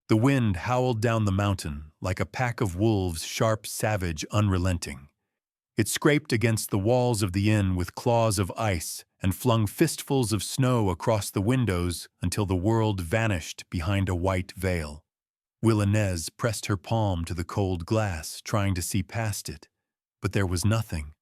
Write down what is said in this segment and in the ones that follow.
The wind howled down the mountain like a pack of wolves, sharp, savage, unrelenting. It scraped against the walls of the inn with claws of ice and flung fistfuls of snow across the windows until the world vanished behind a white veil. Villanez pressed her palm to the cold glass, trying to see past it, but there was nothing.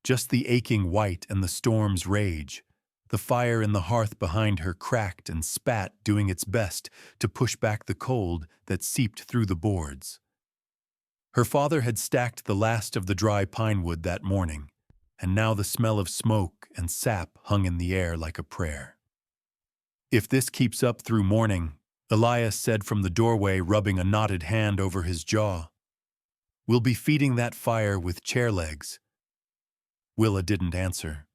Just the aching white and the storm's rage. The fire in the hearth behind her cracked and spat, doing its best to push back the cold that seeped through the boards. Her father had stacked the last of the dry pine wood that morning, and now the smell of smoke and sap hung in the air like a prayer. "If this keeps up through morning," Elias said from the doorway, rubbing a knotted hand over his jaw, "we'll be feeding that fire with chair legs." Willa didn't answer.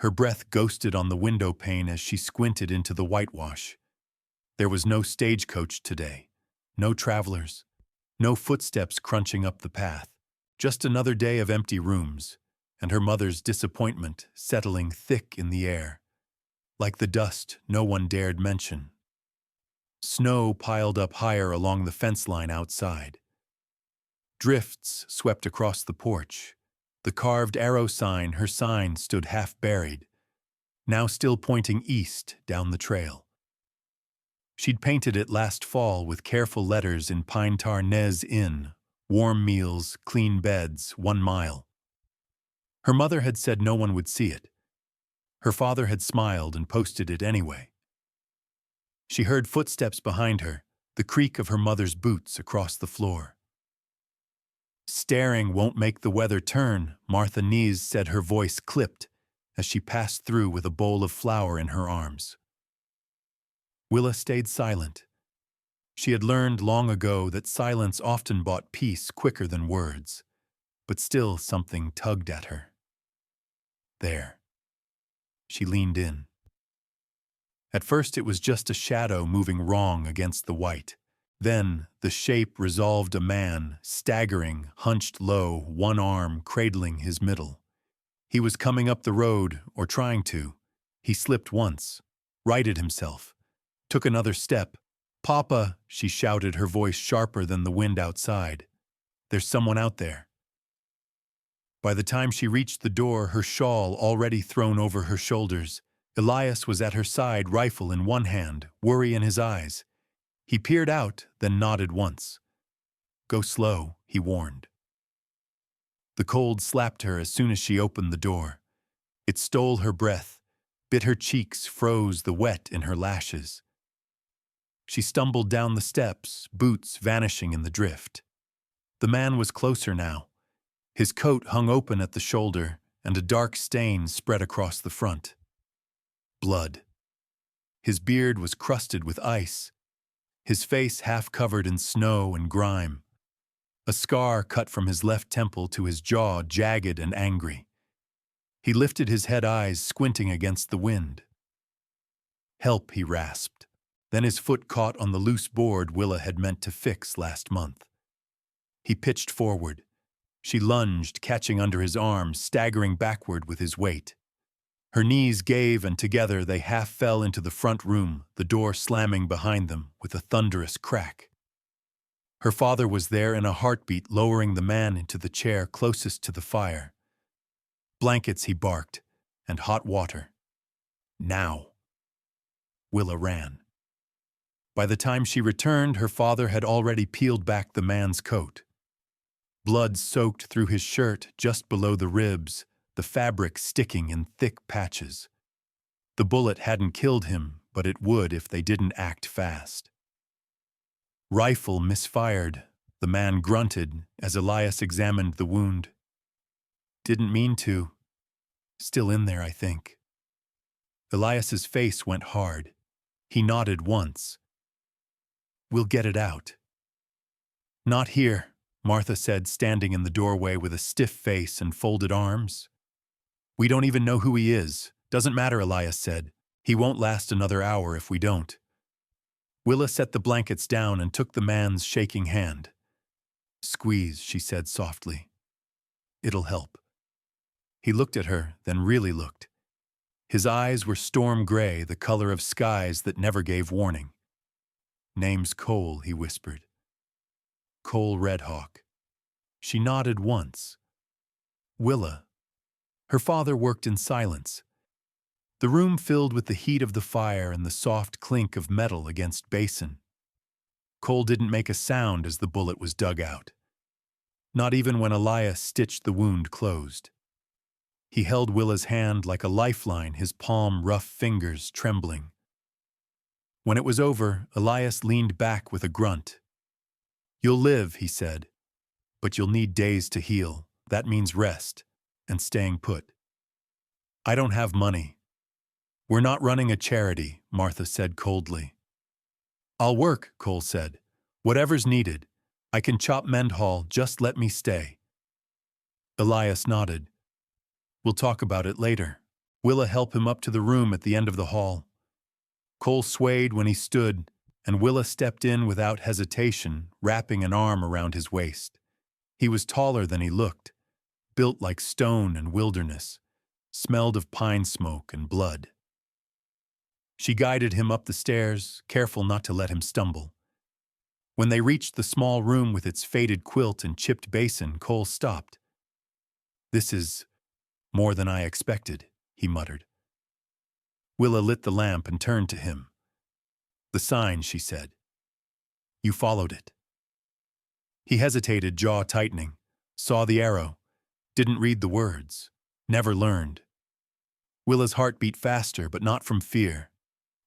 Her breath ghosted on the window pane as she squinted into the whitewash. There was no stagecoach today, no travelers, no footsteps crunching up the path, just another day of empty rooms, and her mother's disappointment settling thick in the air, like the dust no one dared mention. Snow piled up higher along the fence line outside. Drifts swept across the porch. The carved arrow sign, her sign, stood half buried, now still pointing east down the trail. She'd painted it last fall with careful letters in pine tar: Nez Inn, warm meals, clean beds, 1 mile. Her mother had said no one would see it. Her father had smiled and posted it anyway. She heard footsteps behind her, the creak of her mother's boots across the floor. "Staring won't make the weather turn," Martha Nees said, her voice clipped as she passed through with a bowl of flour in her arms. Willa stayed silent. She had learned long ago that silence often bought peace quicker than words, but still something tugged at her. There. She leaned in. At first it was just a shadow moving wrong against the white. Then the shape resolved a man, staggering, hunched low, one arm cradling his middle. He was coming up the road, or trying to. He slipped once, righted himself, took another step. "Papa," she shouted, her voice sharper than the wind outside. "There's someone out there." By the time she reached the door, her shawl already thrown over her shoulders, Elias was at her side, rifle in one hand, worry in his eyes. He peered out, then nodded once. "Go slow," he warned. The cold slapped her as soon as she opened the door. It stole her breath, bit her cheeks, froze the wet in her lashes. She stumbled down the steps, boots vanishing in the drift. The man was closer now. His coat hung open at the shoulder, and a dark stain spread across the front. Blood. His beard was crusted with ice, his face half covered in snow and grime. A scar cut from his left temple to his jaw, jagged and angry. He lifted his head, eyes squinting against the wind. "Help," he rasped. Then his foot caught on the loose board Willa had meant to fix last month. He pitched forward. She lunged, catching under his arm, staggering backward with his weight. Her knees gave, and together they half fell into the front room, the door slamming behind them with a thunderous crack. Her father was there in a heartbeat, lowering the man into the chair closest to the fire. "Blankets," he barked, "and hot water. Now." Willa ran. By the time she returned, her father had already peeled back the man's coat. Blood soaked through his shirt just below the ribs, the fabric sticking in thick patches. The bullet hadn't killed him, but it would if they didn't act fast. "Rifle misfired," the man grunted as Elias examined the wound. "Didn't mean to. Still in there, I think." Elias's face went hard. He nodded once. "We'll get it out." "Not here," Martha said, standing in the doorway with a stiff face and folded arms. "We don't even know who he is." "Doesn't matter," Elias said. "He won't last another hour if we don't." Willa set the blankets down and took the man's shaking hand. "Squeeze," she said softly. "It'll help." He looked at her, then really looked. His eyes were storm gray, the color of skies that never gave warning. Name's Cole, he whispered. Cole Redhawk. She nodded once. Willa. Her father worked in silence. The room filled with the heat of the fire and the soft clink of metal against basin. Cole didn't make a sound as the bullet was dug out. Not even when Elias stitched the wound closed. He held Willa's hand like a lifeline, his palm rough fingers trembling. When it was over, Elias leaned back with a grunt. You'll live, he said, but you'll need days to heal. That means rest and staying put. I don't have money. We're not running a charity, Martha said coldly. I'll work, Cole said. Whatever's needed. I can chop Mendhall, just let me stay. Elias nodded. We'll talk about it later. Willa helped him up to the room at the end of the hall. Cole swayed when he stood, and Willa stepped in without hesitation, wrapping an arm around his waist. He was taller than he looked, built like stone and wilderness, smelled of pine smoke and blood. She guided him up the stairs, careful not to let him stumble. When they reached the small room with its faded quilt and chipped basin, Cole stopped. This is more than I expected, he muttered. Willa lit the lamp and turned to him. The sign, she said. You followed it. He hesitated, jaw tightening, saw the arrow, didn't read the words, never learned. Willa's heart beat faster, but not from fear,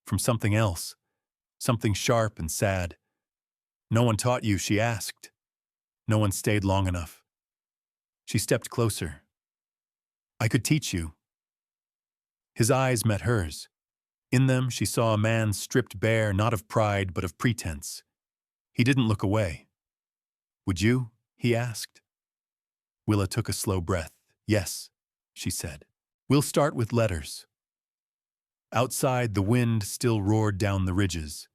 from something else, something sharp and sad. No one taught you, she asked. No one stayed long enough. She stepped closer. I could teach you. His eyes met hers. In them, she saw a man stripped bare, not of pride, but of pretense. He didn't look away. Would you? He asked. Willa took a slow breath. Yes, she said. We'll start with letters. Outside, the wind still roared down the ridges.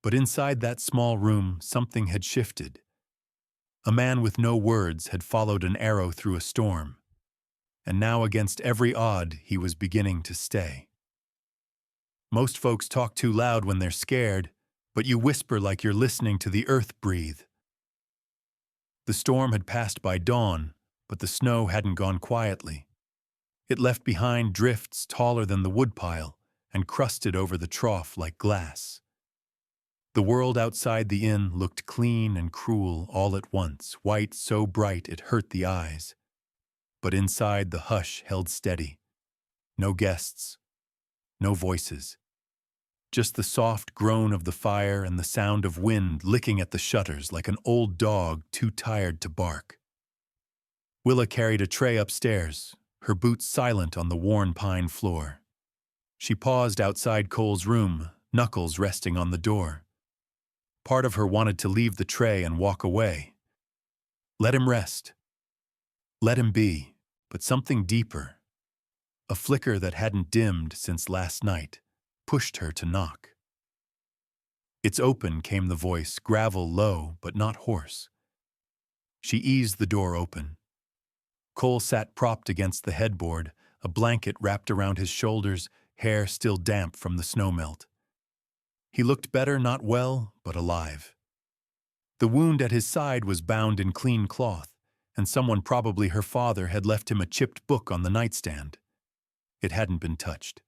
But inside that small room, something had shifted. A man with no words had followed an arrow through a storm. And now, against every odd, he was beginning to stay. Most folks talk too loud when they're scared, but you whisper like you're listening to the earth breathe. The storm had passed by dawn, but the snow hadn't gone quietly. It left behind drifts taller than the woodpile and crusted over the trough like glass. The world outside the inn looked clean and cruel all at once, white so bright it hurt the eyes. But inside the hush held steady. No guests, no voices. Just the soft groan of the fire and the sound of wind licking at the shutters like an old dog too tired to bark. Willa carried a tray upstairs, her boots silent on the worn pine floor. She paused outside Cole's room, knuckles resting on the door. Part of her wanted to leave the tray and walk away. Let him rest. Let him be, but something deeper, a flicker that hadn't dimmed since last night, pushed her to knock. It's open, came the voice, gravel low but not hoarse. She eased the door open. Cole sat propped against the headboard, a blanket wrapped around his shoulders, hair still damp from the snowmelt. He looked better, not well, but alive. The wound at his side was bound in clean cloth, and someone, probably her father, had left him a chipped book on the nightstand. It hadn't been touched.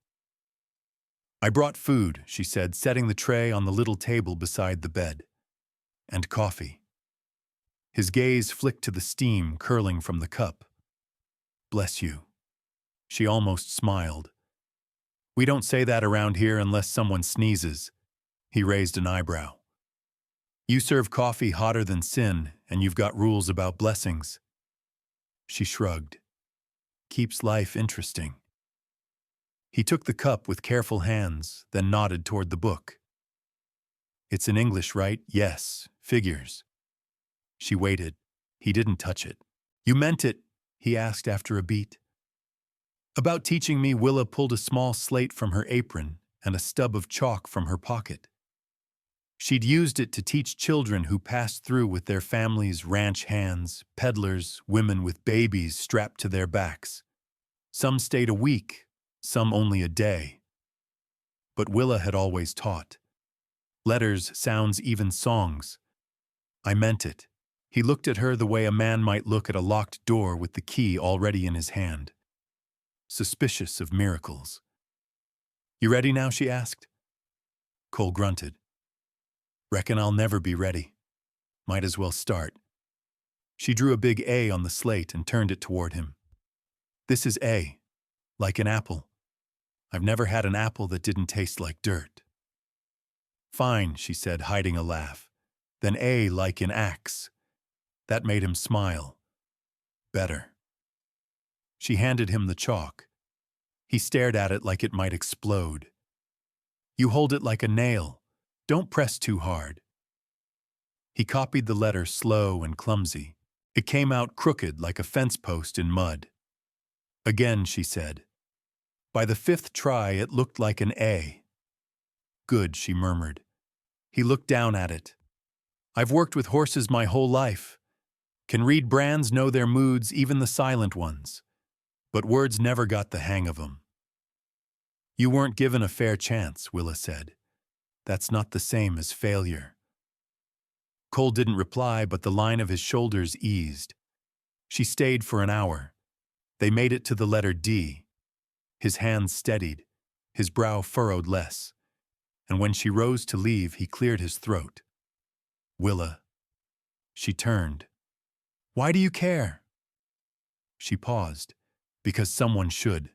I brought food, she said, setting the tray on the little table beside the bed. And coffee. His gaze flicked to the steam curling from the cup. Bless you. She almost smiled. We don't say that around here unless someone sneezes. He raised an eyebrow. You serve coffee hotter than sin, and you've got rules about blessings. She shrugged. Keeps life interesting. He took the cup with careful hands, then nodded toward the book. It's in English, right? Yes, figures. She waited. He didn't touch it. You meant it, he asked after a beat. About teaching me, Willa pulled a small slate from her apron and a stub of chalk from her pocket. She'd used it to teach children who passed through with their families, ranch hands, peddlers, women with babies strapped to their backs. Some stayed a week, some only a day. But Willa had always taught. Letters, sounds, even songs. I meant it. He looked at her the way a man might look at a locked door with the key already in his hand. Suspicious of miracles. You ready now, she asked. Cole grunted. Reckon I'll never be ready. Might as well start. She drew a big A on the slate and turned it toward him. This is A, like an apple. I've never had an apple that didn't taste like dirt. Fine, she said, hiding a laugh. Then A like in axe. That made him smile. Better. She handed him the chalk. He stared at it like it might explode. You hold it like a nail. Don't press too hard. He copied the letter slow and clumsy. It came out crooked like a fence post in mud. Again, she said. By the 5th try, it looked like an A. Good, she murmured. He looked down at it. I've worked with horses my whole life. Can read brands, know their moods, even the silent ones. But words never got the hang of 'em. You weren't given a fair chance, Willa said. That's not the same as failure. Cole didn't reply, but the line of his shoulders eased. She stayed for an hour. They made it to the letter D. His hands steadied, his brow furrowed less, and when she rose to leave, he cleared his throat. Willa. She turned. Why do you care? She paused, because someone should.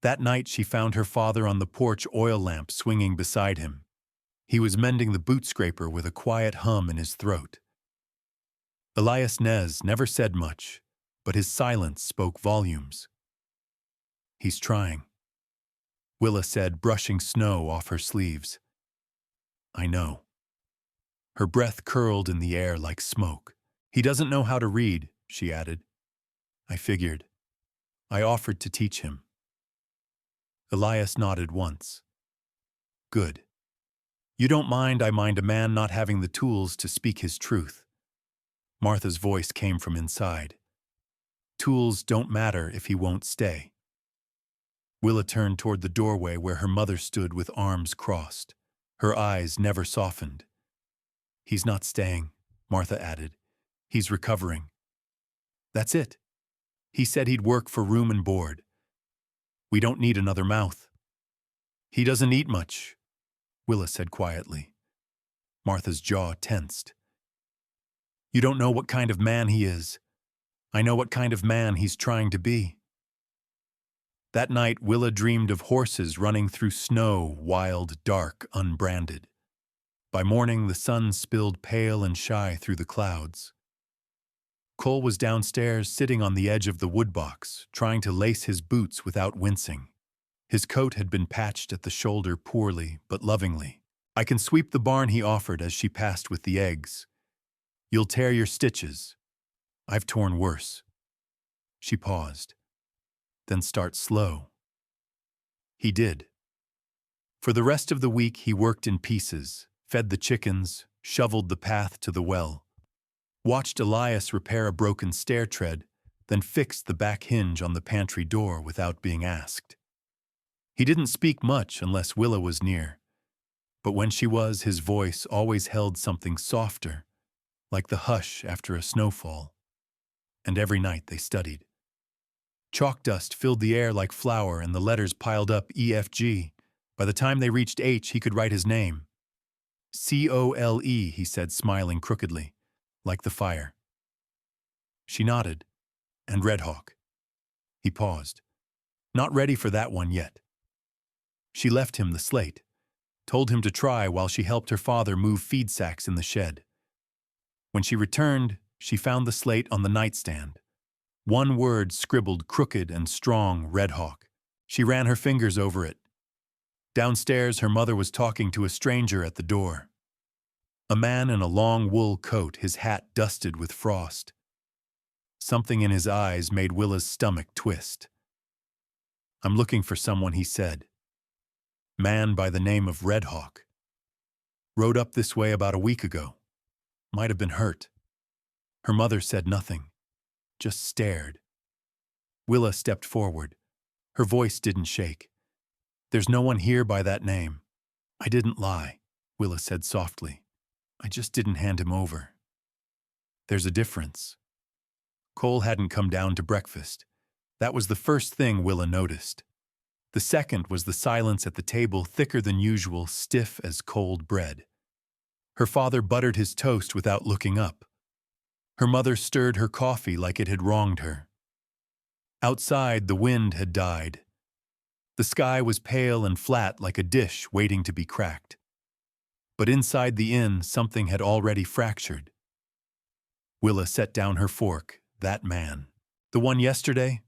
That night she found her father on the porch, oil lamp swinging beside him. He was mending the boot scraper with a quiet hum in his throat. Elias Nez never said much, but his silence spoke volumes. He's trying, Willa said, brushing snow off her sleeves. I know. Her breath curled in the air like smoke. He doesn't know how to read, she added. I figured. I offered to teach him. Elias nodded once. Good. You don't mind, I mind a man not having the tools to speak his truth. Martha's voice came from inside. Tools don't matter if he won't stay. Willa turned toward the doorway where her mother stood with arms crossed. Her eyes never softened. He's not staying, Martha added. He's recovering. That's it. He said he'd work for room and board. We don't need another mouth. He doesn't eat much, Willa said quietly. Martha's jaw tensed. You don't know what kind of man he is. I know what kind of man he's trying to be. That night, Willa dreamed of horses running through snow, wild, dark, unbranded. By morning, the sun spilled pale and shy through the clouds. Cole was downstairs, sitting on the edge of the woodbox, trying to lace his boots without wincing. His coat had been patched at the shoulder poorly, but lovingly. I can sweep the barn, he offered as she passed with the eggs. You'll tear your stitches. I've torn worse. She paused. Then start slow. He did. For the rest of the week, he worked in pieces, fed the chickens, shoveled the path to the well, watched Elias repair a broken stair tread, then fixed the back hinge on the pantry door without being asked. He didn't speak much unless Willa was near, but when she was, his voice always held something softer, like the hush after a snowfall. And every night they studied. Chalk dust filled the air like flour, and the letters piled up EFG. By the time they reached H, he could write his name. Cole, he said, smiling crookedly, like the fire. She nodded. And Red Hawk. He paused. Not ready for that one yet. She left him the slate, told him to try while she helped her father move feed sacks in the shed. When she returned, she found the slate on the nightstand. One word scribbled crooked and strong, Red Hawk. She ran her fingers over it. Downstairs, her mother was talking to a stranger at the door. A man in a long wool coat, his hat dusted with frost. Something in his eyes made Willa's stomach twist. I'm looking for someone, he said. Man by the name of Red Hawk. Rode up this way about a week ago. Might have been hurt. Her mother said nothing, just stared. Willa stepped forward. Her voice didn't shake. There's no one here by that name. I didn't lie. Willa said softly. I just didn't hand him over. There's a difference. Cole hadn't come down to breakfast. That was the first thing Willa noticed. The second was the silence at the table, thicker than usual, stiff as cold bread. Her father buttered his toast without looking up. Her mother stirred her coffee like it had wronged her. Outside, the wind had died. The sky was pale and flat like a dish waiting to be cracked. But inside the inn, something had already fractured. Willa set down her fork. That man. The one yesterday?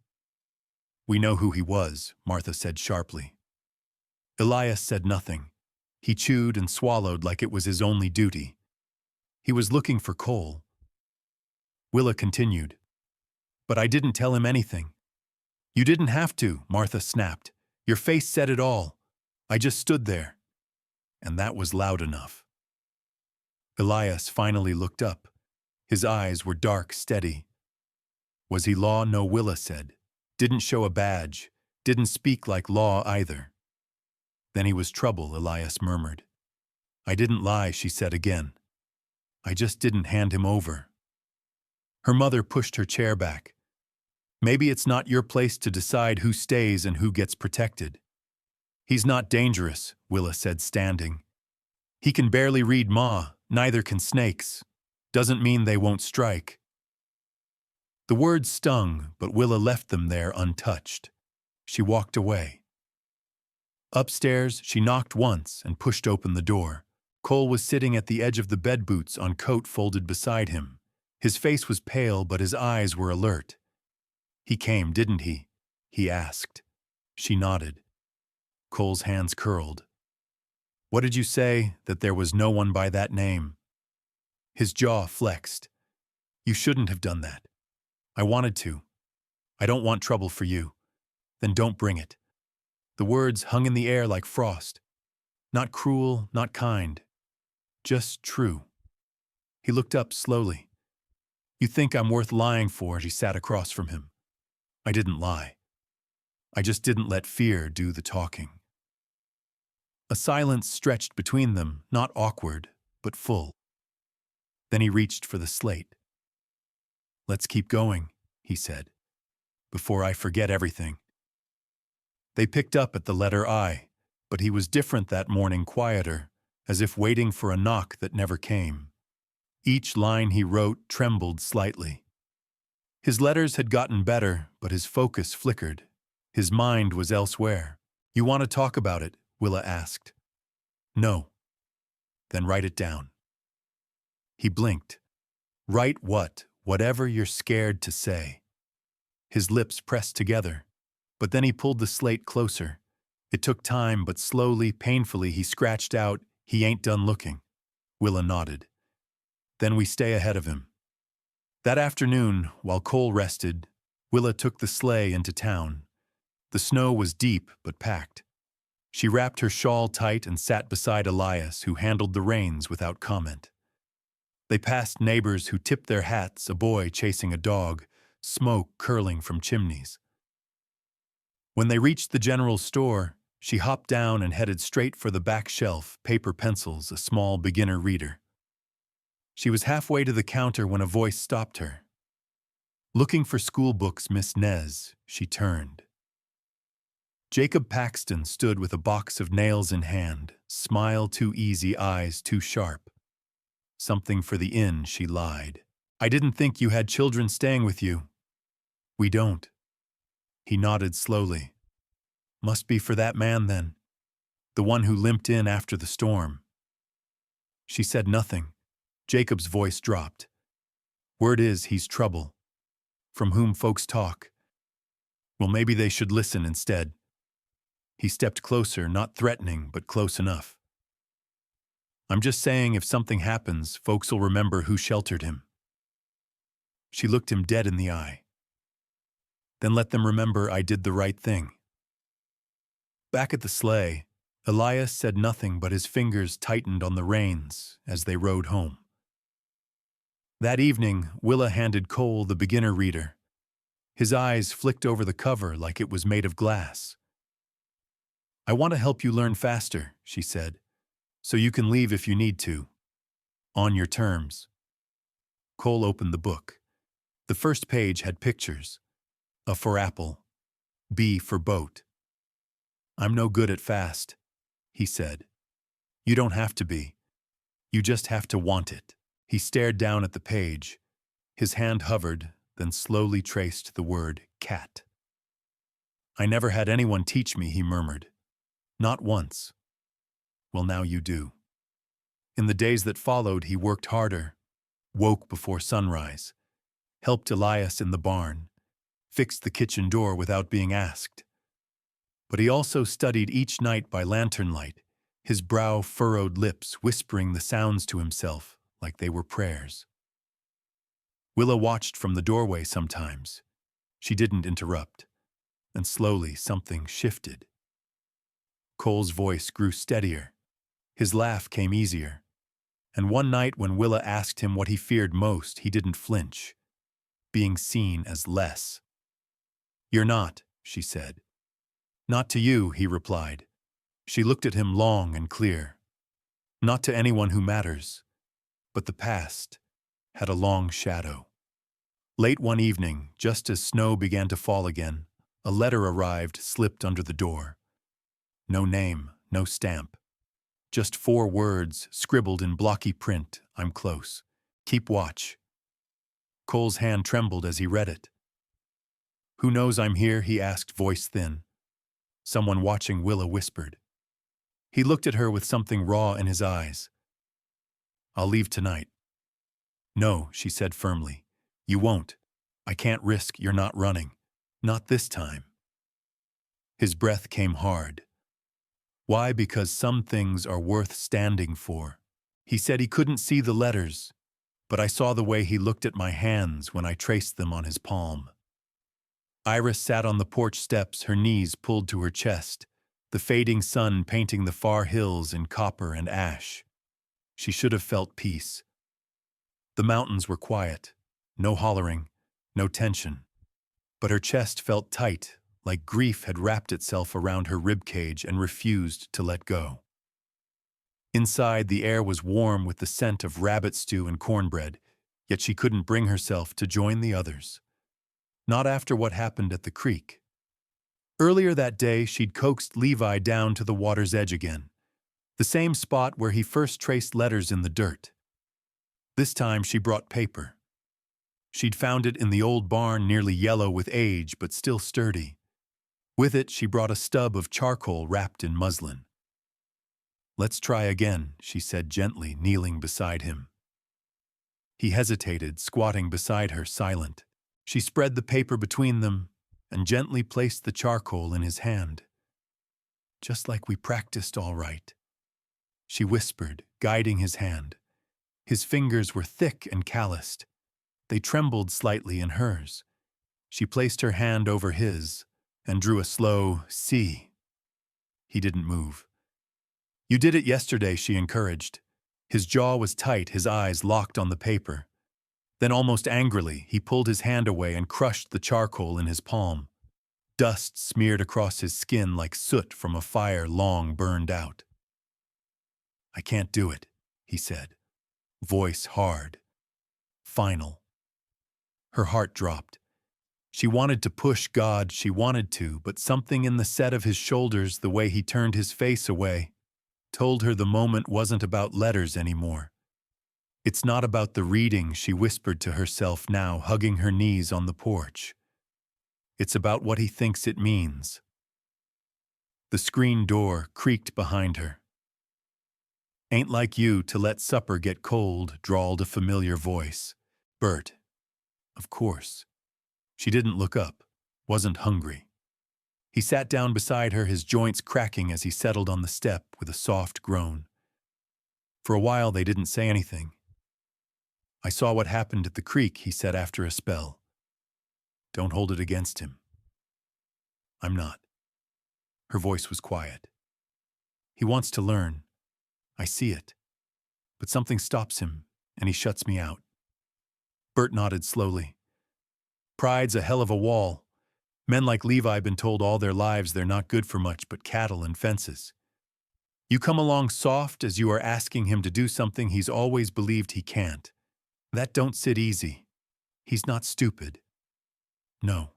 We know who he was, Martha said sharply. Elias said nothing. He chewed and swallowed like it was his only duty. He was looking for Cole. Willa continued. But I didn't tell him anything. You didn't have to, Martha snapped. Your face said it all. I just stood there. And that was loud enough. Elias finally looked up. His eyes were dark, steady. Was he law? No, Willa said. Didn't show a badge. Didn't speak like law either. Then he was trouble, Elias murmured. I didn't lie, she said again. I just didn't hand him over. Her mother pushed her chair back. Maybe it's not your place to decide who stays and who gets protected. He's not dangerous, Willa said, standing. He can barely read Ma, neither can snakes. Doesn't mean they won't strike. The words stung, but Willa left them there untouched. She walked away. Upstairs, she knocked once and pushed open the door. Cole was sitting at the edge of the bed, boots on coat folded beside him. His face was pale, but his eyes were alert. He came, didn't he? He asked. She nodded. Cole's hands curled. What did you say, that there was no one by that name? His jaw flexed. You shouldn't have done that. I wanted to. I don't want trouble for you. Then don't bring it. The words hung in the air like frost. Not cruel, not kind. Just true. He looked up slowly. You think I'm worth lying for? She sat across from him. I didn't lie. I just didn't let fear do the talking. A silence stretched between them, not awkward, but full. Then he reached for the slate. Let's keep going, he said, before I forget everything. They picked up at the letter I, but he was different that morning, quieter, as if waiting for a knock that never came. Each line he wrote trembled slightly. His letters had gotten better, but his focus flickered. His mind was elsewhere. You want to talk about it? Willa asked. No. Then write it down. He blinked. Write what? Whatever you're scared to say. His lips pressed together, but then he pulled the slate closer. It took time, but slowly, painfully, he scratched out, he ain't done looking. Willa nodded. Then we stay ahead of him. That afternoon, while Cole rested, Willa took the sleigh into town. The snow was deep but packed. She wrapped her shawl tight and sat beside Elias, who handled the reins without comment. They passed neighbors who tipped their hats, a boy chasing a dog, smoke curling from chimneys. When they reached the general store, she hopped down and headed straight for the back shelf, paper pencils, a small beginner reader. She was halfway to the counter when a voice stopped her. Looking for school books, Miss Nez, she turned. Jacob Paxton stood with a box of nails in hand, smile too easy, eyes too sharp. Something for the inn, she lied. I didn't think you had children staying with you. We don't. He nodded slowly. Must be for that man then. The one who limped in after the storm. She said nothing. Jacob's voice dropped. Word is he's trouble. From whom folks talk. Well, maybe they should listen instead. He stepped closer, not threatening, but close enough. I'm just saying if something happens, folks'll remember who sheltered him. She looked him dead in the eye. Then let them remember I did the right thing. Back at the sleigh, Elias said nothing, but his fingers tightened on the reins as they rode home. That evening, Willa handed Cole the beginner reader. His eyes flicked over the cover like it was made of glass. I want to help you learn faster, she said. So you can leave if you need to. On your terms. Cole opened the book. The first page had pictures. A for apple. B for boat. I'm no good at fast, he said. You don't have to be. You just have to want it. He stared down at the page. His hand hovered, then slowly traced the word cat. I never had anyone teach me, he murmured. Not once. Well, now you do. In the days that followed, he worked harder, woke before sunrise, helped Elias in the barn, fixed the kitchen door without being asked. But he also studied each night by lantern light, his brow furrowed lips whispering the sounds to himself like they were prayers. Willa watched from the doorway sometimes. She didn't interrupt, and slowly something shifted. Cole's voice grew steadier. His laugh came easier. And one night when Willa asked him what he feared most, he didn't flinch. Being seen as less. You're not, she said. Not to you, he replied. She looked at him long and clear. Not to anyone who matters. But the past had a long shadow. Late one evening, just as snow began to fall again, a letter arrived, slipped under the door. No name, no stamp. Just 4 words, scribbled in blocky print, I'm close. Keep watch. Cole's hand trembled as he read it. Who knows I'm here, he asked, voice thin. Someone watching, Willa whispered. He looked at her with something raw in his eyes. I'll leave tonight. No, she said firmly. You won't. I can't risk you're not running. Not this time. His breath came hard. Why? Because some things are worth standing for. He said he couldn't see the letters, but I saw the way he looked at my hands when I traced them on his palm. Iris sat on the porch steps, her knees pulled to her chest, the fading sun painting the far hills in copper and ash. She should have felt peace. The mountains were quiet, no hollering, no tension. But her chest felt tight, like grief had wrapped itself around her ribcage and refused to let go. Inside, the air was warm with the scent of rabbit stew and cornbread, yet she couldn't bring herself to join the others. Not after what happened at the creek. Earlier that day, she'd coaxed Levi down to the water's edge again, the same spot where he first traced letters in the dirt. This time she brought paper. She'd found it in the old barn, nearly yellow with age, but still sturdy. With it, she brought a stub of charcoal wrapped in muslin. Let's try again, she said gently, kneeling beside him. He hesitated, squatting beside her, silent. She spread the paper between them and gently placed the charcoal in his hand. Just like we practiced, all right, she whispered, guiding his hand. His fingers were thick and calloused. They trembled slightly in hers. She placed her hand over his and drew a slow C. He didn't move. You did it yesterday, she encouraged. His jaw was tight, his eyes locked on the paper. Then almost angrily, he pulled his hand away and crushed the charcoal in his palm. Dust smeared across his skin like soot from a fire long burned out. I can't do it, he said, voice hard, final. Her heart dropped. She wanted to push God, she wanted to, but something in the set of his shoulders, the way he turned his face away, told her the moment wasn't about letters anymore. It's not about the reading, she whispered to herself now, hugging her knees on the porch. It's about what he thinks it means. The screen door creaked behind her. Ain't like you to let supper get cold, drawled a familiar voice. Bert. Of course. She didn't look up, wasn't hungry. He sat down beside her, his joints cracking as he settled on the step with a soft groan. For a while they didn't say anything. I saw what happened at the creek, he said after a spell. Don't hold it against him. I'm not. Her voice was quiet. He wants to learn. I see it. But something stops him, and he shuts me out. Bert nodded slowly. Pride's a hell of a wall. Men like Levi been told all their lives they're not good for much but cattle and fences. You come along soft as you are asking him to do something he's always believed he can't. That don't sit easy. He's not stupid. No,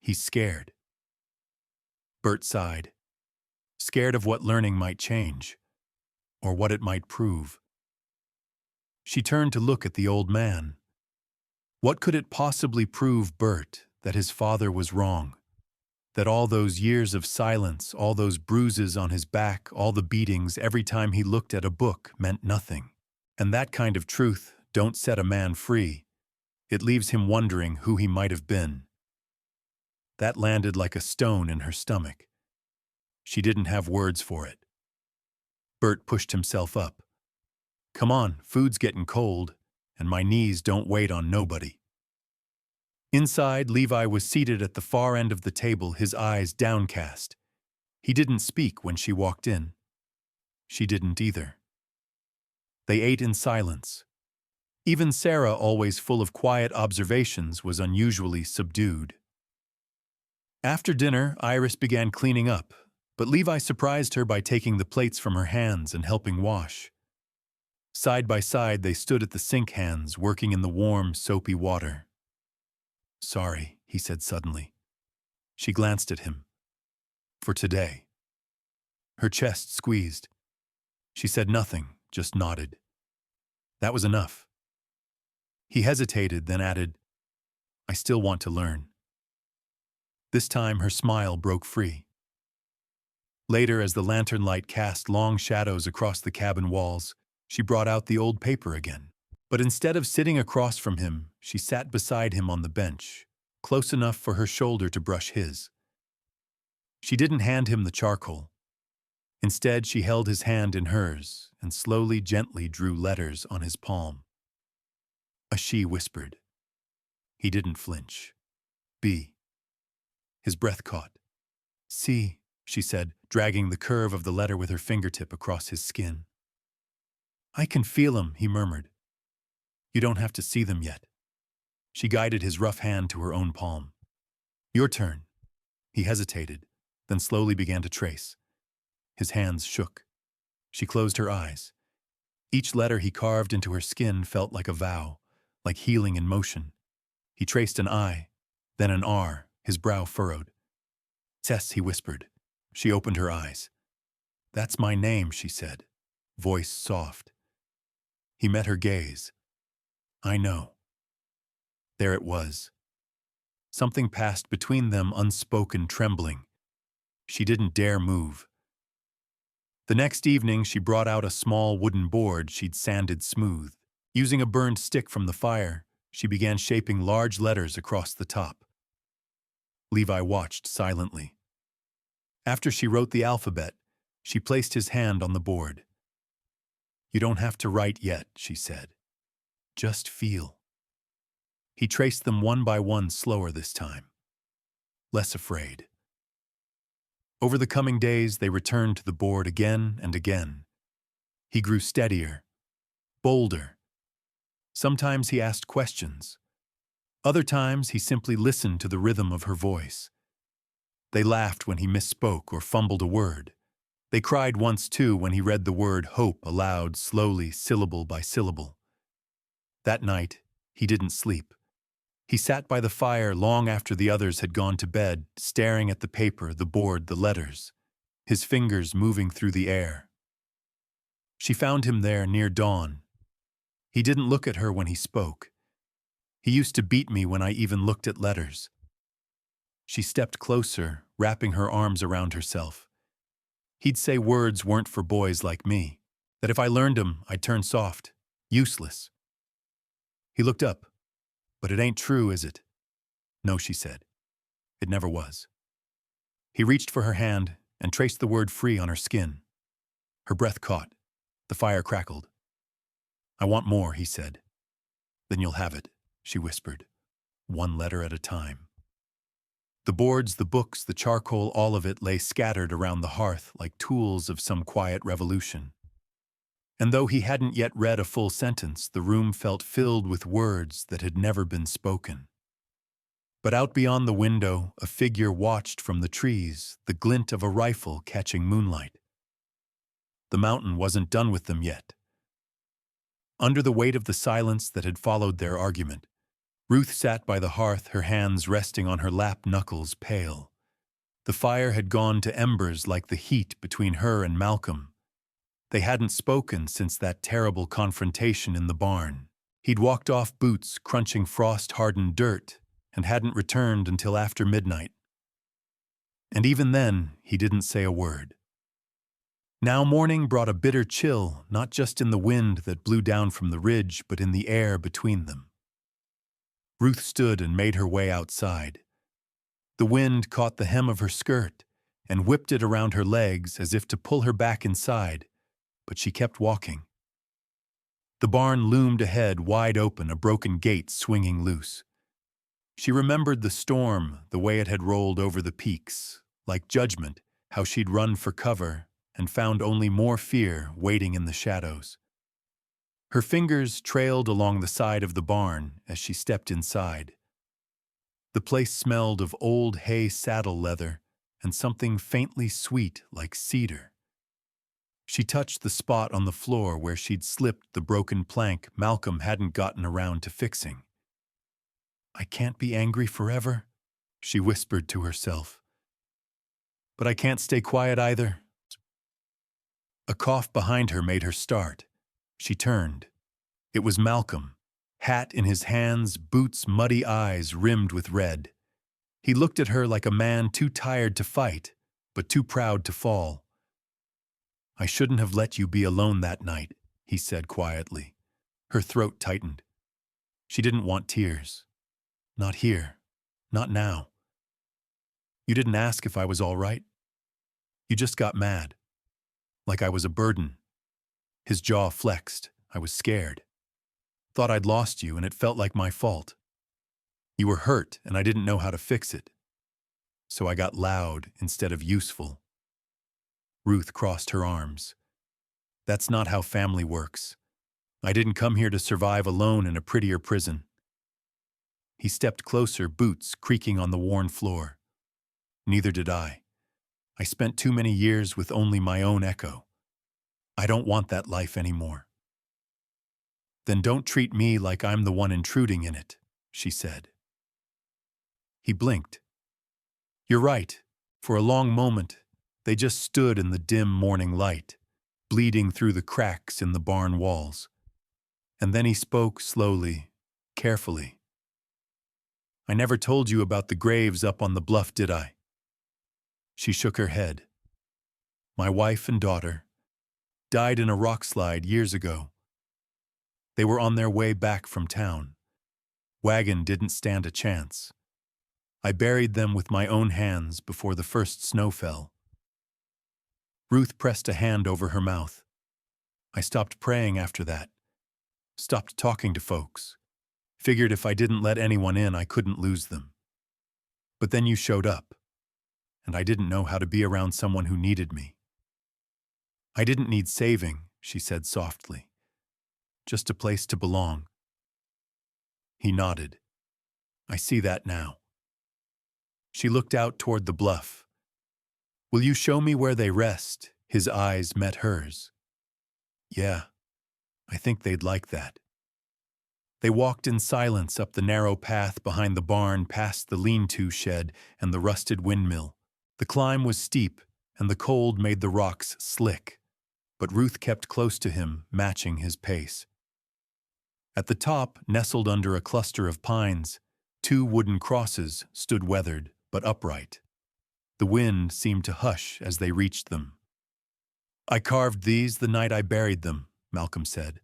he's scared. Bert sighed. Scared of what learning might change, or what it might prove. She turned to look at the old man. What could it possibly prove Bert that his father was wrong? That all those years of silence, all those bruises on his back, all the beatings every time he looked at a book meant nothing. And that kind of truth don't set a man free. It leaves him wondering who he might have been. That landed like a stone in her stomach. She didn't have words for it. Bert pushed himself up. Come on, food's getting cold, and my knees don't wait on nobody. Inside, Levi was seated at the far end of the table, his eyes downcast. He didn't speak when she walked in. She didn't either. They ate in silence. Even Sarah, always full of quiet observations, was unusually subdued. After dinner, Iris began cleaning up, but Levi surprised her by taking the plates from her hands and helping wash. Side by side, they stood at the sink hands, working in the warm, soapy water. Sorry, he said suddenly. She glanced at him. For today. Her chest squeezed. She said nothing, just nodded. That was enough. He hesitated, then added, I still want to learn. This time her smile broke free. Later, as the lantern light cast long shadows across the cabin walls, she brought out the old paper again. But instead of sitting across from him, she sat beside him on the bench, close enough for her shoulder to brush his. She didn't hand him the charcoal. Instead, she held his hand in hers and slowly, gently drew letters on his palm. A she whispered. He didn't flinch. B. His breath caught. C, she said, dragging the curve of the letter with her fingertip across his skin. I can feel 'em, he murmured. You don't have to see them yet. She guided his rough hand to her own palm. Your turn. He hesitated, then slowly began to trace. His hands shook. She closed her eyes. Each letter he carved into her skin felt like a vow, like healing in motion. He traced an I, then an R, his brow furrowed. Tess, he whispered. She opened her eyes. That's my name, she said, voice soft. He met her gaze. I know. There it was. Something passed between them, unspoken, trembling. She didn't dare move. The next evening, she brought out a small wooden board she'd sanded smooth. Using a burned stick from the fire, she began shaping large letters across the top. Levi watched silently. After she wrote the alphabet, she placed his hand on the board. You don't have to write yet, she said. Just feel. He traced them one by one, slower this time. Less afraid. Over the coming days, they returned to the board again and again. He grew steadier, bolder. Sometimes he asked questions. Other times he simply listened to the rhythm of her voice. They laughed when he misspoke or fumbled a word. They cried once too when he read the word hope aloud, slowly, syllable by syllable. That night, he didn't sleep. He sat by the fire long after the others had gone to bed, staring at the paper, the board, the letters, his fingers moving through the air. She found him there near dawn. He didn't look at her when he spoke. He used to beat me when I even looked at letters. She stepped closer, wrapping her arms around herself. He'd say words weren't for boys like me, that if I learned 'em, I'd turn soft, useless. He looked up. But it ain't true, is it? No, she said. It never was. He reached for her hand and traced the word free on her skin. Her breath caught. The fire crackled. I want more, he said. Then you'll have it, she whispered, one letter at a time. The boards, the books, the charcoal, all of it lay scattered around the hearth like tools of some quiet revolution. And though he hadn't yet read a full sentence, the room felt filled with words that had never been spoken. But out beyond the window, a figure watched from the trees, the glint of a rifle catching moonlight. The mountain wasn't done with them yet. Under the weight of the silence that had followed their argument, Ruth sat by the hearth, her hands resting on her lap, knuckles pale. The fire had gone to embers like the heat between her and Malcolm. They hadn't spoken since that terrible confrontation in the barn. He'd walked off, boots crunching frost-hardened dirt, and hadn't returned until after midnight. And even then, he didn't say a word. Now morning brought a bitter chill, not just in the wind that blew down from the ridge, but in the air between them. Ruth stood and made her way outside. The wind caught the hem of her skirt and whipped it around her legs as if to pull her back inside, but she kept walking. The barn loomed ahead, wide open, a broken gate swinging loose. She remembered the storm, the way it had rolled over the peaks, like judgment, how she'd run for cover and found only more fear waiting in the shadows. Her fingers trailed along the side of the barn as she stepped inside. The place smelled of old hay saddle leather and something faintly sweet like cedar. She touched the spot on the floor where she'd slipped the broken plank Malcolm hadn't gotten around to fixing. "I can't be angry forever," she whispered to herself. "But I can't stay quiet either." A cough behind her made her start. She turned. It was Malcolm, hat in his hands, boots, muddy eyes rimmed with red. He looked at her like a man too tired to fight, but too proud to fall. "I shouldn't have let you be alone that night," he said quietly. Her throat tightened. She didn't want tears. "Not here. Not now. You didn't ask if I was all right. You just got mad. Like I was a burden." His jaw flexed. "I was scared. Thought I'd lost you, and it felt like my fault. You were hurt, and I didn't know how to fix it. So I got loud instead of useful." Ruth crossed her arms. "That's not how family works. I didn't come here to survive alone in a prettier prison." He stepped closer, boots creaking on the worn floor. "Neither did I. I spent too many years with only my own echo. I don't want that life anymore." "Then don't treat me like I'm the one intruding in it," she said. He blinked. "You're right." For a long moment, they just stood in the dim morning light, bleeding through the cracks in the barn walls. And then he spoke slowly, carefully. "I never told you about the graves up on the bluff, did I?" She shook her head. "My wife and daughter died in a rock slide years ago. They were on their way back from town. Wagon didn't stand a chance. I buried them with my own hands before the first snow fell." Ruth pressed a hand over her mouth. "I stopped praying after that. Stopped talking to folks. Figured if I didn't let anyone in, I couldn't lose them. But then you showed up, and I didn't know how to be around someone who needed me." "I didn't need saving," she said softly. "Just a place to belong." He nodded. "I see that now." She looked out toward the bluff. "Will you show me where they rest?" His eyes met hers. "Yeah, I think they'd like that." They walked in silence up the narrow path behind the barn, past the lean-to shed and the rusted windmill. The climb was steep, and the cold made the rocks slick, but Ruth kept close to him, matching his pace. At the top, nestled under a cluster of pines, 2 wooden crosses stood weathered but upright. The wind seemed to hush as they reached them. "I carved these the night I buried them," Malcolm said.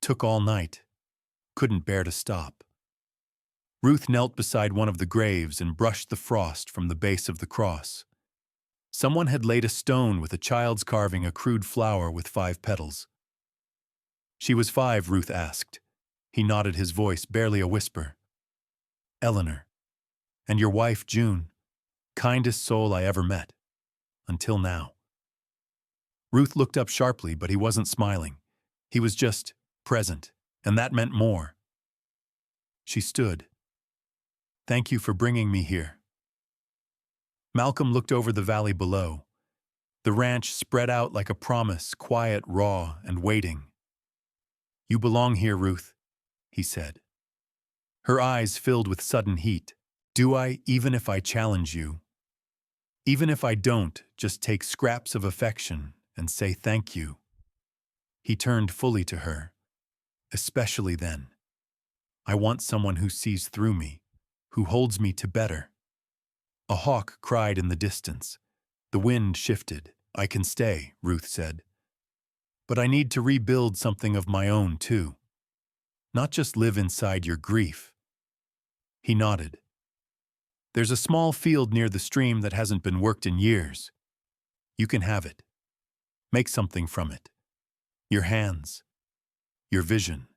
"Took all night. Couldn't bear to stop." Ruth knelt beside one of the graves and brushed the frost from the base of the cross. Someone had laid a stone with a child's carving a crude flower with 5 petals. "She was 5, Ruth asked. He nodded, his voice barely a whisper. "Eleanor. And your wife, June. Kindest soul I ever met. Until now." Ruth looked up sharply, but he wasn't smiling. He was just present, and that meant more. She stood. "Thank you for bringing me here." Malcolm looked over the valley below. The ranch spread out like a promise, quiet, raw, and waiting. "You belong here, Ruth," he said. Her eyes filled with sudden heat. "Do I, even if I challenge you? Even if I don't, just take scraps of affection and say thank you?" He turned fully to her. "Especially then. I want someone who sees through me, who holds me to better." A hawk cried in the distance. The wind shifted. "I can stay," Ruth said. "But I need to rebuild something of my own, too. Not just live inside your grief." He nodded. "There's a small field near the stream that hasn't been worked in years. You can have it. Make something from it. Your hands. Your vision."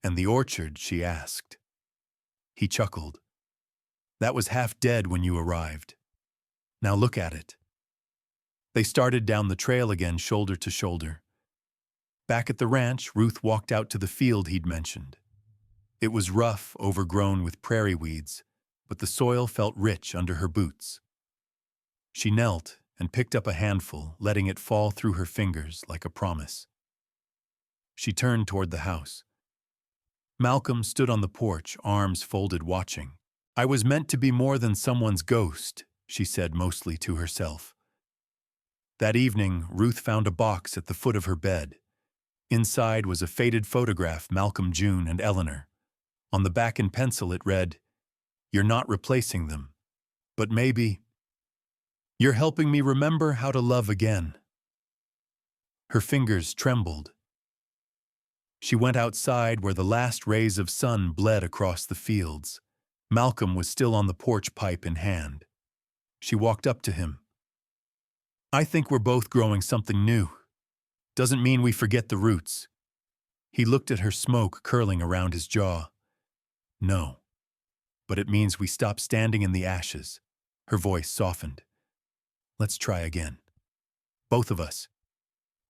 "And the orchard?" she asked. He chuckled. "That was half dead when you arrived. Now look at it." They started down the trail again, shoulder to shoulder. Back at the ranch, Ruth walked out to the field he'd mentioned. It was rough, overgrown with prairie weeds, but the soil felt rich under her boots. She knelt and picked up a handful, letting it fall through her fingers like a promise. She turned toward the house. Malcolm stood on the porch, arms folded, watching. "I was meant to be more than someone's ghost," she said mostly to herself. That evening, Ruth found a box at the foot of her bed. Inside was a faded photograph, Malcolm, June, and Eleanor. On the back in pencil it read, "You're not replacing them, but maybe you're helping me remember how to love again." Her fingers trembled. She went outside where the last rays of sun bled across the fields. Malcolm was still on the porch, pipe in hand. She walked up to him. "I think we're both growing something new. Doesn't mean we forget the roots." He looked at her, smoke curling around his jaw. "No, but it means we stop standing in the ashes." Her voice softened. "Let's try again. Both of us."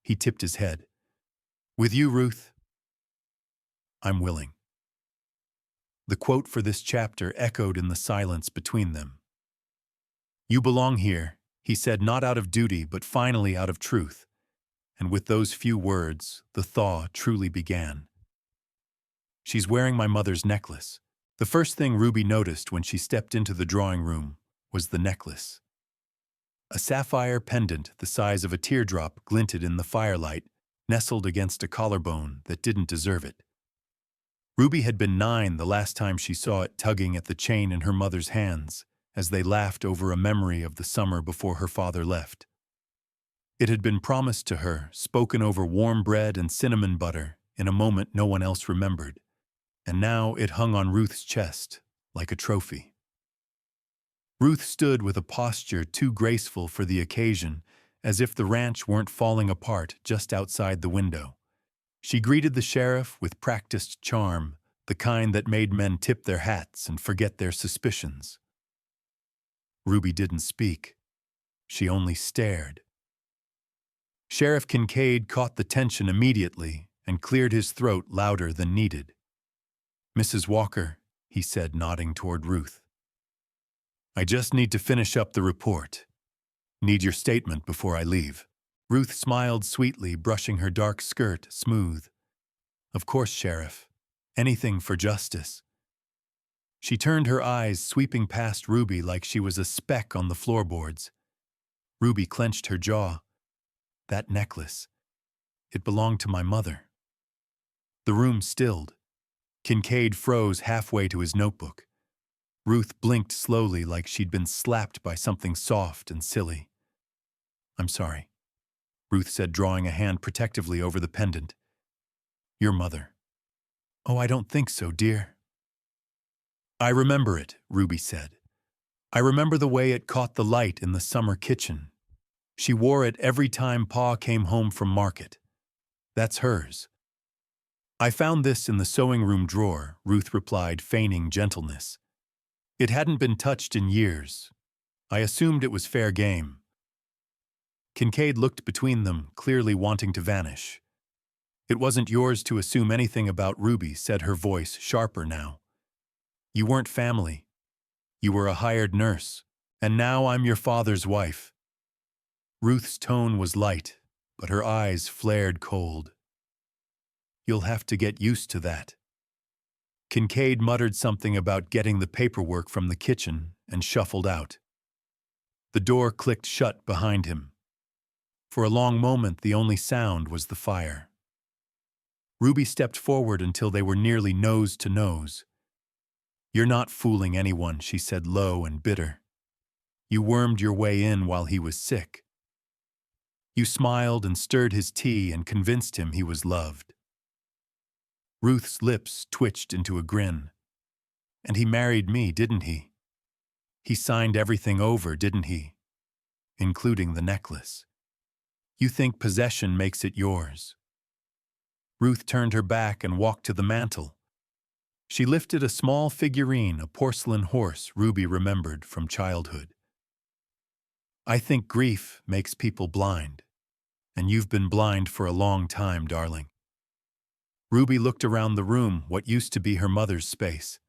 He tipped his head. "With you, Ruth?" "I'm willing." The quote for this chapter echoed in the silence between them. "You belong here," he said, not out of duty, but finally out of truth. And with those few words, the thaw truly began. "She's wearing my mother's necklace." The first thing Ruby noticed when she stepped into the drawing room was the necklace. A sapphire pendant the size of a teardrop glinted in the firelight, nestled against a collarbone that didn't deserve it. Ruby had been 9 the last time she saw it, tugging at the chain in her mother's hands as they laughed over a memory of the summer before her father left. It had been promised to her, spoken over warm bread and cinnamon butter, in a moment no one else remembered, and now it hung on Ruth's chest like a trophy. Ruth stood with a posture too graceful for the occasion, as if the ranch weren't falling apart just outside the window. She greeted the sheriff with practiced charm, the kind that made men tip their hats and forget their suspicions. Ruby didn't speak. She only stared. Sheriff Kincaid caught the tension immediately and cleared his throat louder than needed. "Mrs. Walker," he said, nodding toward Ruth. "I just need to finish up the report. Need your statement before I leave." Ruth smiled sweetly, brushing her dark skirt smooth. "Of course, Sheriff. Anything for justice." She turned her eyes, sweeping past Ruby like she was a speck on the floorboards. Ruby clenched her jaw. "That necklace. It belonged to my mother." The room stilled. Kincaid froze halfway to his notebook. Ruth blinked slowly like she'd been slapped by something soft and silly. "I'm sorry," Ruth said, drawing a hand protectively over the pendant. "Your mother." "Oh, I don't think so, dear." "I remember it," Ruby said. "I remember the way it caught the light in the summer kitchen. She wore it every time Pa came home from market. That's hers." "I found this in the sewing room drawer," Ruth replied, feigning gentleness. "It hadn't been touched in years. I assumed it was fair game." Kincaid looked between them, clearly wanting to vanish. "It wasn't yours to assume anything about Ruby," said her voice, sharper now. "You weren't family. You were a hired nurse, and now I'm your father's wife." Ruth's tone was light, but her eyes flared cold. You'll have to get used to that. Kincaid muttered something about getting the paperwork from the kitchen and shuffled out. The door clicked shut behind him. For a long moment, the only sound was the fire. Ruby stepped forward until they were nearly nose to nose. "You're not fooling anyone," she said, low and bitter. "You wormed your way in while he was sick. You smiled and stirred his tea and convinced him he was loved." Ruth's lips twitched into a grin. "And he married me, didn't he? He signed everything over, didn't he? Including the necklace. You think possession makes it yours." Ruth turned her back and walked to the mantel. She lifted a small figurine, a porcelain horse Ruby remembered from childhood. "I think grief makes people blind. And you've been blind for a long time, darling." Ruby looked around the room, what used to be her mother's space.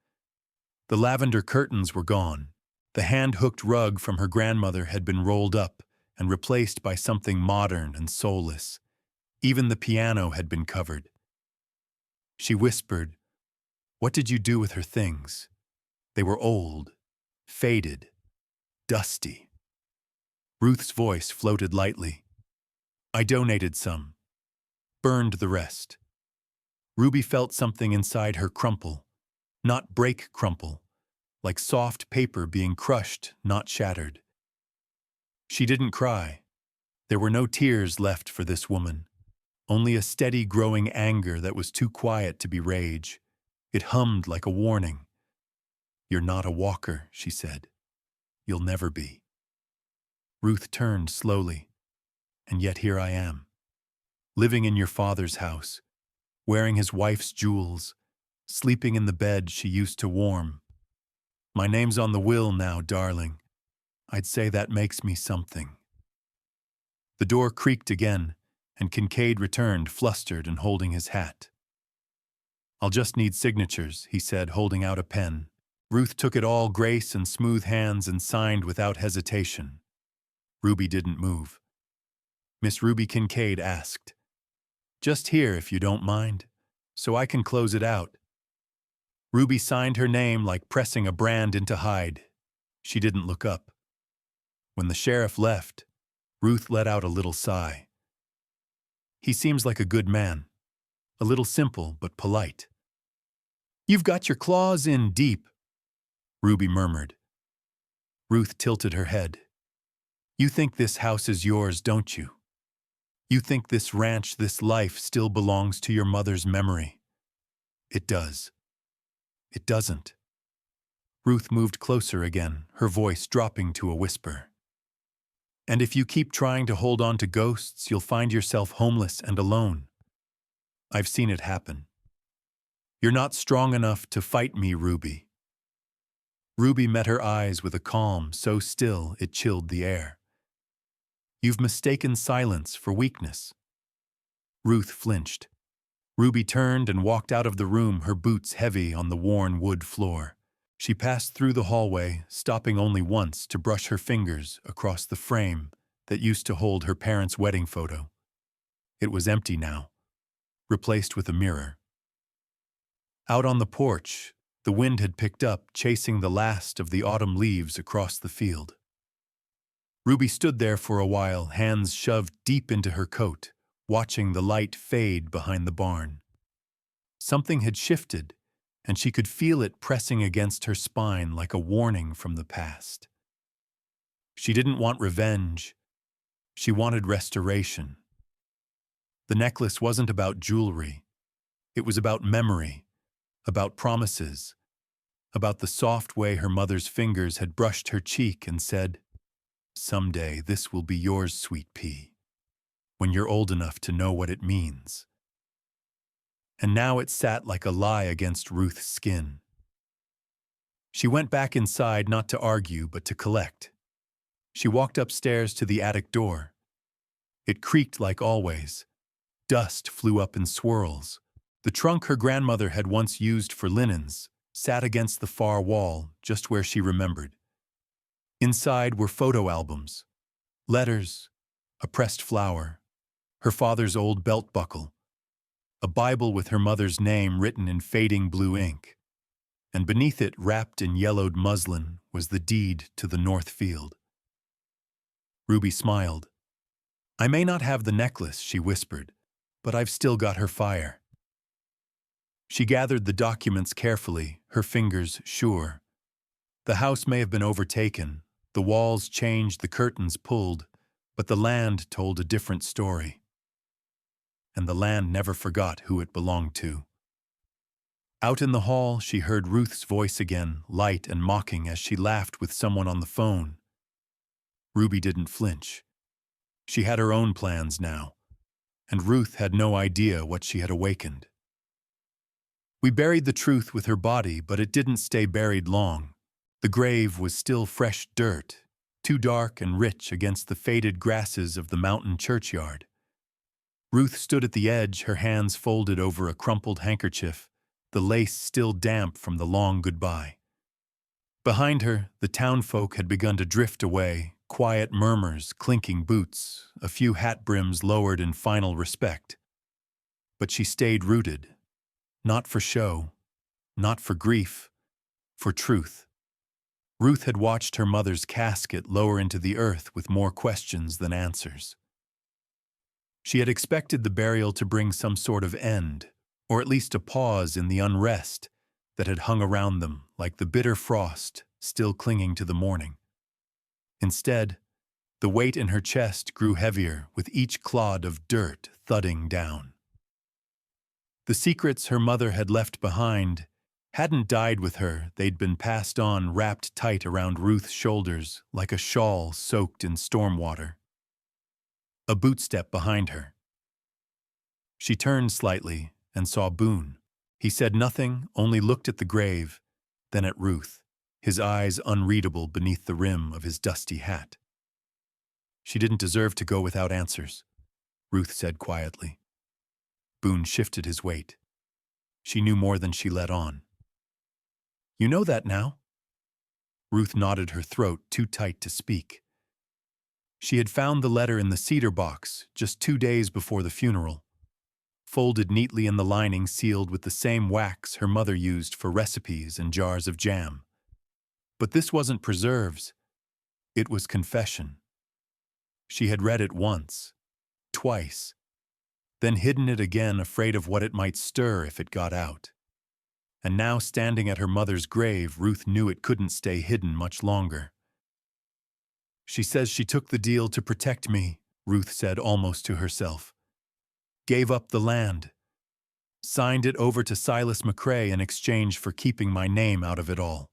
The lavender curtains were gone. The hand-hooked rug from her grandmother had been rolled up and replaced by something modern and soulless. Even the piano had been covered. She whispered, "What did you do with her things?" They were old, faded, dusty. Ruth's voice floated lightly. "I donated some. Burned the rest." Ruby felt something inside her crumple. Not break crumple, like soft paper being crushed, not shattered. She didn't cry. There were no tears left for this woman. Only a steady growing anger that was too quiet to be rage. It hummed like a warning. "You're not a walker," she said. "You'll never be." Ruth turned slowly. "And yet here I am, living in your father's house, wearing his wife's jewels, sleeping in the bed she used to warm. My name's on the will now, darling. I'd say that makes me something." The door creaked again, and Kincaid returned, flustered and holding his hat. "I'll just need signatures," he said, holding out a pen. Ruth took it all, grace and smooth hands, and signed without hesitation. Ruby didn't move. Miss Ruby Kincaid asked, "Just here, if you don't mind, so I can close it out." Ruby signed her name like pressing a brand into hide. She didn't look up. When the sheriff left, Ruth let out a little sigh. "He seems like a good man. A little simple, but polite." "You've got your claws in deep," Ruby murmured. Ruth tilted her head. "You think this house is yours, don't you? You think this ranch, this life, still belongs to your mother's memory. It does. It doesn't." Ruth moved closer again, her voice dropping to a whisper. "And if you keep trying to hold on to ghosts, you'll find yourself homeless and alone. I've seen it happen. You're not strong enough to fight me, Ruby." Ruby met her eyes with a calm so still it chilled the air. "You've mistaken silence for weakness." Ruth flinched. Ruby turned and walked out of the room, her boots heavy on the worn wood floor. She passed through the hallway, stopping only once to brush her fingers across the frame that used to hold her parents' wedding photo. It was empty now, replaced with a mirror. Out on the porch, the wind had picked up, chasing the last of the autumn leaves across the field. Ruby stood there for a while, hands shoved deep into her coat, watching the light fade behind the barn. Something had shifted, and she could feel it pressing against her spine like a warning from the past. She didn't want revenge. She wanted restoration. The necklace wasn't about jewelry. It was about memory, about promises, about the soft way her mother's fingers had brushed her cheek and said, "Someday this will be yours, sweet pea, when you're old enough to know what it means." And now it sat like a lie against Ruth's skin. She went back inside not to argue but to collect. She walked upstairs to the attic door. It creaked like always. Dust flew up in swirls. The trunk her grandmother had once used for linens sat against the far wall, just where she remembered. Inside were photo albums, letters, a pressed flower, her father's old belt buckle, a Bible with her mother's name written in fading blue ink, and beneath it, wrapped in yellowed muslin, was the deed to the north field. Ruby smiled. "I may not have the necklace," she whispered, "but I've still got her fire." She gathered the documents carefully, her fingers sure. The house may have been overtaken, the walls changed, the curtains pulled, but the land told a different story. And the land never forgot who it belonged to. Out in the hall, she heard Ruth's voice again, light and mocking as she laughed with someone on the phone. Ruby didn't flinch. She had her own plans now, and Ruth had no idea what she had awakened. "We buried the truth with her body, but it didn't stay buried long. The grave was still fresh dirt, too dark and rich against the faded grasses of the mountain churchyard." Ruth stood at the edge, her hands folded over a crumpled handkerchief, the lace still damp from the long goodbye. Behind her, the townfolk had begun to drift away, quiet murmurs, clinking boots, a few hat brims lowered in final respect. But she stayed rooted. Not for show, not for grief, for truth. Ruth had watched her mother's casket lower into the earth with more questions than answers. She had expected the burial to bring some sort of end, or at least a pause in the unrest that had hung around them like the bitter frost still clinging to the morning. Instead, the weight in her chest grew heavier with each clod of dirt thudding down. The secrets her mother had left behind hadn't died with her, they'd been passed on, wrapped tight around Ruth's shoulders like a shawl soaked in storm water. A bootstep behind her. She turned slightly and saw Boone. He said nothing, only looked at the grave, then at Ruth, his eyes unreadable beneath the rim of his dusty hat. "She didn't deserve to go without answers," Ruth said quietly. Boone shifted his weight. She knew more than she let on. "You know that now?" Ruth nodded, her throat too tight to speak. She had found the letter in the cedar box just 2 days before the funeral, folded neatly in the lining, sealed with the same wax her mother used for recipes and jars of jam. But this wasn't preserves. It was confession. She had read it once, twice, then hidden it again, afraid of what it might stir if it got out. And now, standing at her mother's grave, Ruth knew it couldn't stay hidden much longer. "She says she took the deal to protect me," Ruth said almost to herself. "Gave up the land. Signed it over to Silas McCrae in exchange for keeping my name out of it all."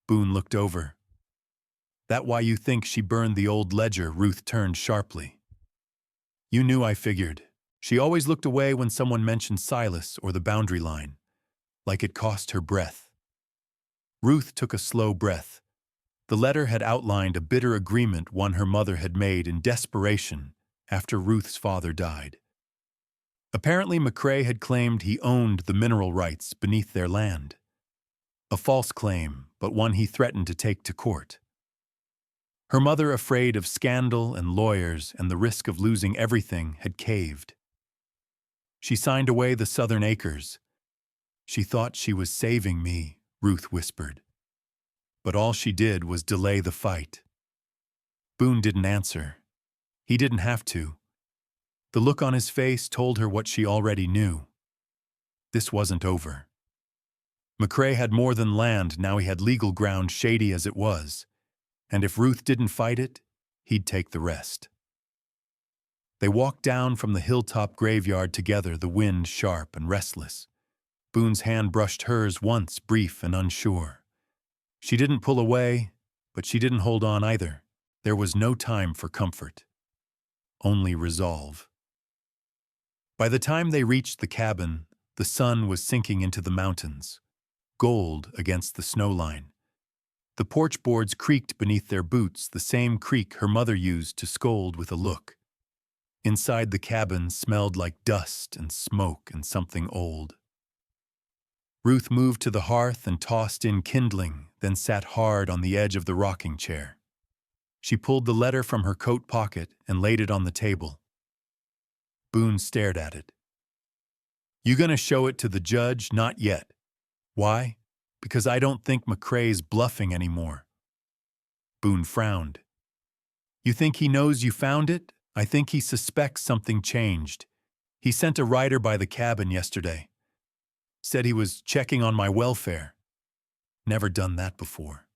Boone looked over. "That why you think she burned the old ledger?" Ruth turned sharply. "You knew I figured. She always looked away when someone mentioned Silas or the boundary line, like it cost her breath." Ruth took a slow breath. The letter had outlined a bitter agreement one her mother had made in desperation after Ruth's father died. Apparently, McCrae had claimed he owned the mineral rights beneath their land. A false claim, but one he threatened to take to court. Her mother, afraid of scandal and lawyers and the risk of losing everything, had caved. She signed away the southern acres. "She thought she was saving me," Ruth whispered. But all she did was delay the fight. Boone didn't answer. He didn't have to. The look on his face told her what she already knew. This wasn't over. McCrae had more than land, now he had legal ground, shady as it was. And if Ruth didn't fight it, he'd take the rest. They walked down from the hilltop graveyard together, the wind sharp and restless. Boone's hand brushed hers once, brief and unsure. She didn't pull away, but she didn't hold on either. There was no time for comfort. Only resolve. By the time they reached the cabin, the sun was sinking into the mountains, gold against the snow line. The porch boards creaked beneath their boots, the same creak her mother used to scold with a look. Inside the cabin smelled like dust and smoke and something old. Ruth moved to the hearth and tossed in kindling, then sat hard on the edge of the rocking chair. She pulled the letter from her coat pocket and laid it on the table. Boone stared at it. "You gonna show it to the judge? Not yet. Why? Because I don't think McCrae's bluffing anymore." Boone frowned. "You think he knows you found it? I think he suspects something changed. He sent a rider by the cabin yesterday. Said he was checking on my welfare. Never done that before."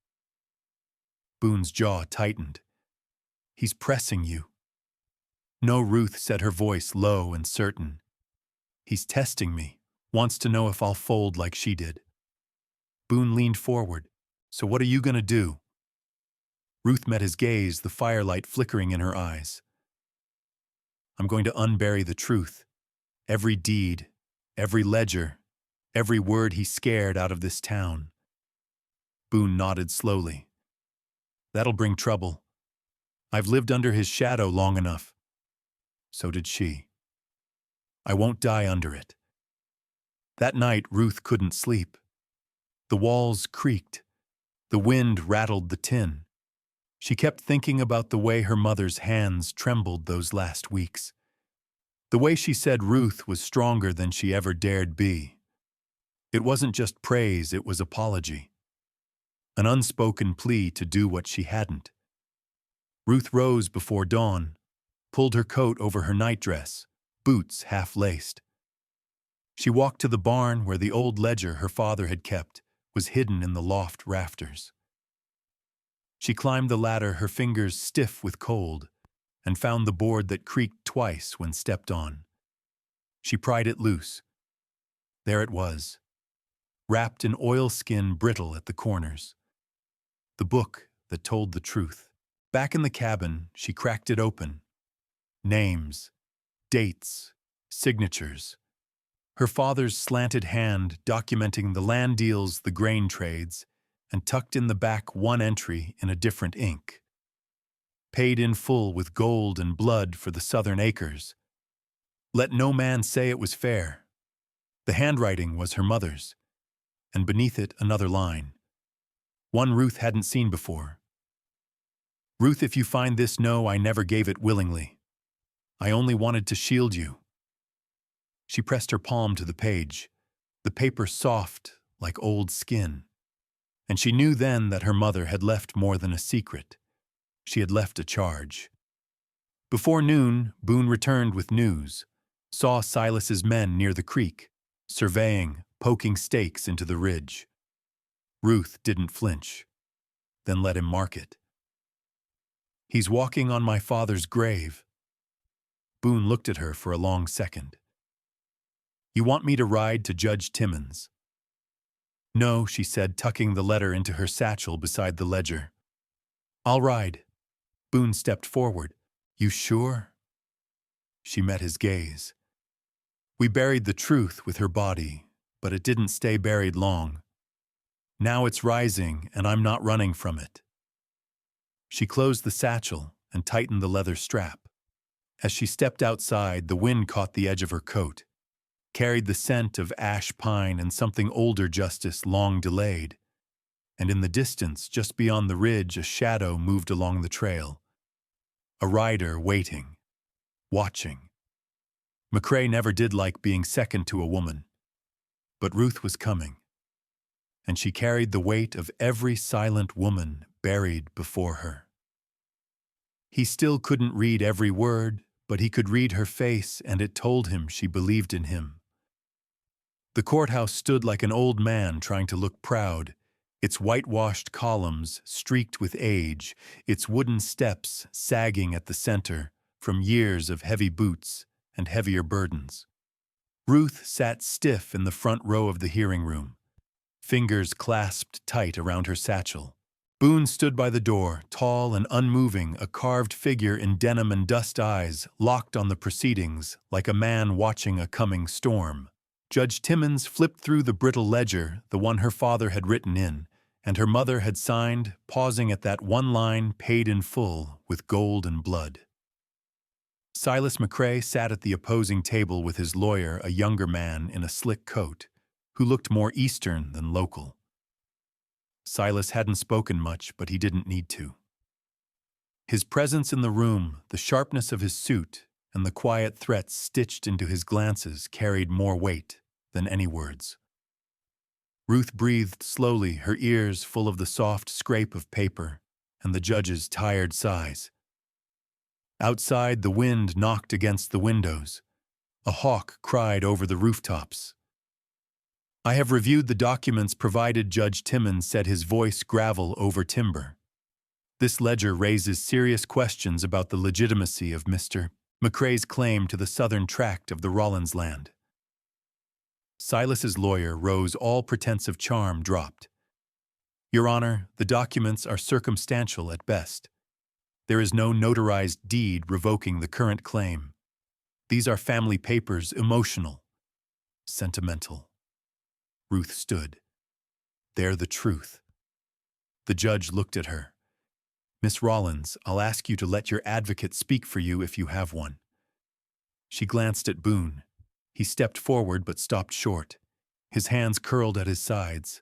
Boone's jaw tightened. "He's pressing you." "No, Ruth," said her voice low and certain. "He's testing me. Wants to know if I'll fold like she did." Boone leaned forward. "So what are you gonna do?" Ruth met his gaze, the firelight flickering in her eyes. "I'm going to unbury the truth. Every deed, every ledger, every word he scared out of this town." Boone nodded slowly. "That'll bring trouble. I've lived under his shadow long enough." So did she. "I won't die under it." That night, Ruth couldn't sleep. The walls creaked. The wind rattled the tin. She kept thinking about the way her mother's hands trembled those last weeks. The way she said Ruth was stronger than she ever dared be. It wasn't just praise, it was apology. An unspoken plea to do what she hadn't. Ruth rose before dawn, pulled her coat over her nightdress, boots half-laced. She walked to the barn where the old ledger her father had kept was hidden in the loft rafters. She climbed the ladder, her fingers stiff with cold, and found the board that creaked twice when stepped on. She pried it loose. There it was, wrapped in oilskin brittle at the corners. The book that told the truth. Back in the cabin, she cracked it open. Names, dates, signatures. Her father's slanted hand documenting the land deals, the grain trades, and tucked in the back one entry in a different ink. Paid in full with gold and blood for the southern acres. Let no man say it was fair. The handwriting was her mother's, and beneath it another line. One Ruth hadn't seen before. "Ruth, if you find this, know I never gave it willingly. I only wanted to shield you." She pressed her palm to the page, the paper soft like old skin. And she knew then that her mother had left more than a secret. She had left a charge. Before noon, Boone returned with news. Saw Silas's men near the creek, surveying, poking stakes into the ridge. Ruth didn't flinch, then let him mark it. "He's walking on my father's grave." Boone looked at her for a long second. "You want me to ride to Judge Timmons?" "No," she said, tucking the letter into her satchel beside the ledger. "I'll ride." Boone stepped forward. "You sure?" She met his gaze. "We buried the truth with her body, but it didn't stay buried long. Now it's rising, and I'm not running from it." She closed the satchel and tightened the leather strap. As she stepped outside, the wind caught the edge of her coat, carried the scent of ash pine and something older justice long delayed. And in the distance, just beyond the ridge, a shadow moved along the trail. A rider waiting, watching. McCrae never did like being second to a woman. But Ruth was coming, and she carried the weight of every silent woman buried before her. He still couldn't read every word, but he could read her face, and it told him she believed in him. The courthouse stood like an old man trying to look proud, its whitewashed columns streaked with age, its wooden steps sagging at the center from years of heavy boots and heavier burdens. Ruth sat stiff in the front row of the hearing room, fingers clasped tight around her satchel. Boone stood by the door, tall and unmoving, a carved figure in denim and dust eyes locked on the proceedings like a man watching a coming storm. Judge Timmons flipped through the brittle ledger, the one her father had written in, and her mother had signed, pausing at that one line, paid in full, with gold and blood. Silas McCrae sat at the opposing table with his lawyer, a younger man in a slick coat, who looked more Eastern than local. Silas hadn't spoken much, but he didn't need to. His presence in the room, the sharpness of his suit, and the quiet threats stitched into his glances carried more weight than any words. Ruth breathed slowly, her ears full of the soft scrape of paper and the judge's tired sighs. Outside, the wind knocked against the windows. A hawk cried over the rooftops. "I have reviewed the documents provided," Judge Timmons said, his voice gravel over timber. "This ledger raises serious questions about the legitimacy of Mr. McCrae's claim to the southern tract of the Rollins land." Silas's lawyer rose, all pretense of charm dropped. "Your Honor, the documents are circumstantial at best. There is no notarized deed revoking the current claim. These are family papers, emotional, sentimental." Ruth stood. "They're the truth." The judge looked at her. "Miss Rollins, I'll ask you to let your advocate speak for you if you have one." She glanced at Boone. He stepped forward but stopped short. His hands curled at his sides.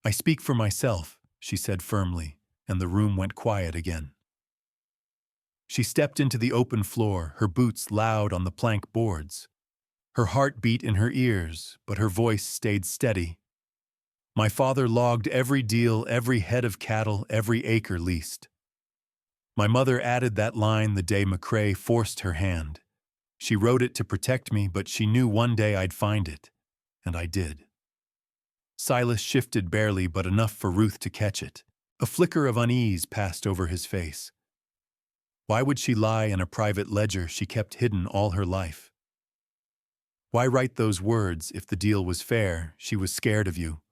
"I speak for myself," she said firmly, and the room went quiet again. She stepped into the open floor, her boots loud on the plank boards. Her heart beat in her ears, but her voice stayed steady. "My father logged every deal, every head of cattle, every acre leased. My mother added that line the day McCrae forced her hand. She wrote it to protect me, but she knew one day I'd find it, and I did." Silas shifted barely, but enough for Ruth to catch it. A flicker of unease passed over his face. Why would she lie in a private ledger she kept hidden all her life? Why write those words if the deal was fair? She was scared of you,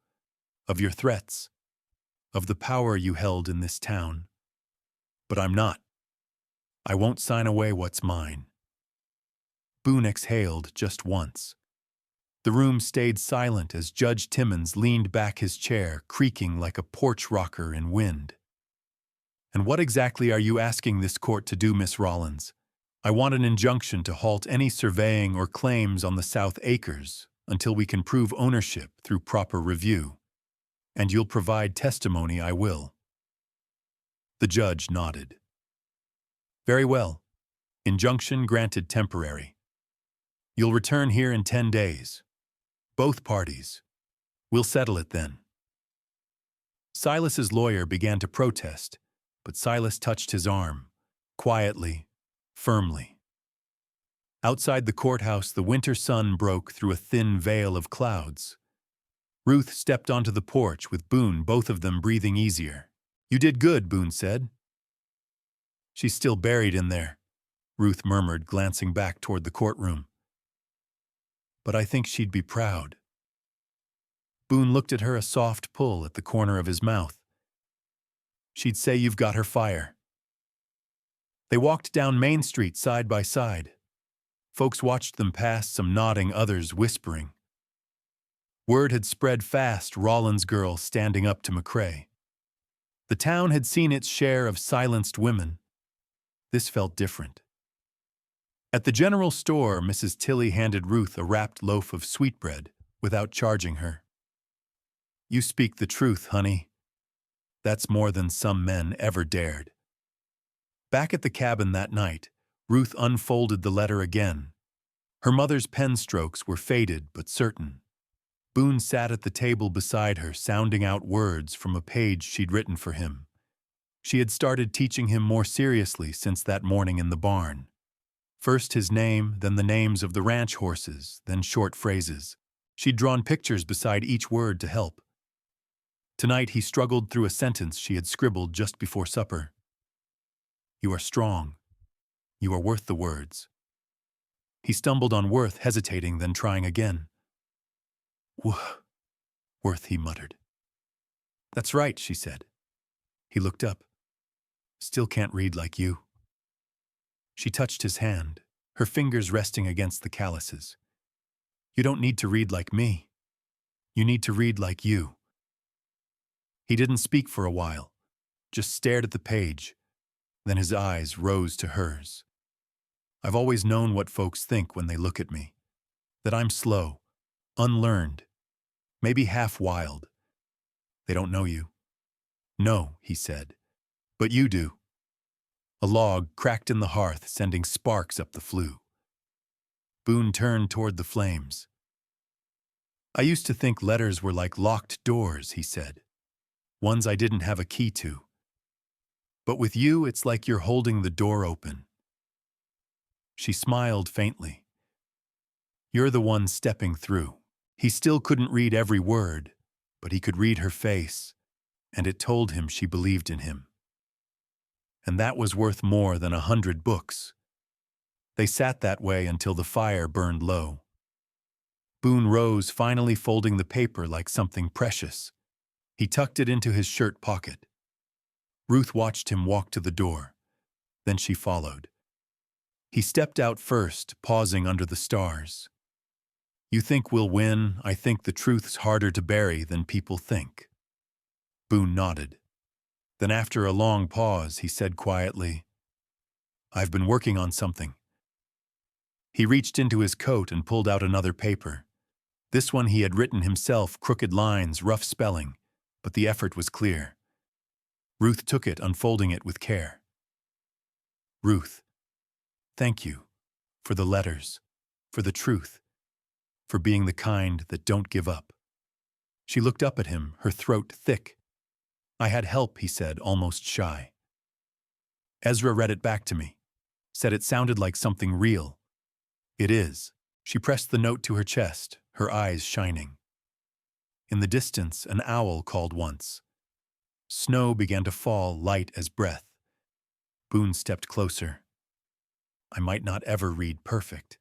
of your threats, of the power you held in this town. "But I'm not. I won't sign away what's mine." Boone exhaled just once. The room stayed silent as Judge Timmons leaned back his chair, creaking like a porch rocker in wind. "And what exactly are you asking this court to do, Miss Rollins?" "I want an injunction to halt any surveying or claims on the South Acres until we can prove ownership through proper review. And you'll provide testimony." "I will." The judge nodded. "Very well. Injunction granted temporary. You'll return here in 10 days. Both parties. We'll settle it then." Silas's lawyer began to protest, but Silas touched his arm, quietly, firmly. Outside the courthouse, the winter sun broke through a thin veil of clouds. Ruth stepped onto the porch with Boone, both of them breathing easier. "You did good," Boone said. "She's still buried in there," Ruth murmured, glancing back toward the courtroom. "But I think she'd be proud." Boone looked at her, a soft pull at the corner of his mouth. "She'd say you've got her fire." They walked down Main Street side by side. Folks watched them pass, some nodding, others whispering. Word had spread fast, Rollins' girl standing up to McCrae. The town had seen its share of silenced women. This felt different. At the general store, Mrs. Tilley handed Ruth a wrapped loaf of sweetbread without charging her. "You speak the truth, honey. That's more than some men ever dared." Back at the cabin that night, Ruth unfolded the letter again. Her mother's pen strokes were faded but certain. Boone sat at the table beside her, sounding out words from a page she'd written for him. She had started teaching him more seriously since that morning in the barn. First his name, then the names of the ranch horses, then short phrases. She'd drawn pictures beside each word to help. Tonight he struggled through a sentence she had scribbled just before supper. "You are strong. You are worth the words." He stumbled on worth, hesitating, then trying again. Worth," he muttered. "That's right," she said. He looked up. "Still can't read like you." She touched his hand, her fingers resting against the calluses. "You don't need to read like me. You need to read like you." He didn't speak for a while, just stared at the page. Then his eyes rose to hers. "I've always known what folks think when they look at me. That I'm slow, unlearned, maybe half wild. They don't know you." "No," he said. "But you do." A log cracked in the hearth, sending sparks up the flue. Boone turned toward the flames. "I used to think letters were like locked doors," he said. "Ones I didn't have a key to. But with you, it's like you're holding the door open." She smiled faintly. "You're the one stepping through." He still couldn't read every word, but he could read her face, and it told him she believed in him. And that was worth more than 100 books. They sat that way until the fire burned low. Boone rose, finally folding the paper like something precious. He tucked it into his shirt pocket. Ruth watched him walk to the door. Then she followed. He stepped out first, pausing under the stars. "You think we'll win? I think the truth's harder to bury than people think." Boone nodded. Then after a long pause, he said quietly, "I've been working on something." He reached into his coat and pulled out another paper. This one he had written himself, crooked lines, rough spelling, but the effort was clear. Ruth took it, unfolding it with care. "Ruth, thank you for the letters, for the truth, for being the kind that don't give up." She looked up at him, her throat thick. "I had help," he said, almost shy. "Ezra read it back to me, said it sounded like something real." "It is." She pressed the note to her chest, her eyes shining. In the distance, an owl called once. Snow began to fall, light as breath. Boone stepped closer. "I might not ever read perfect."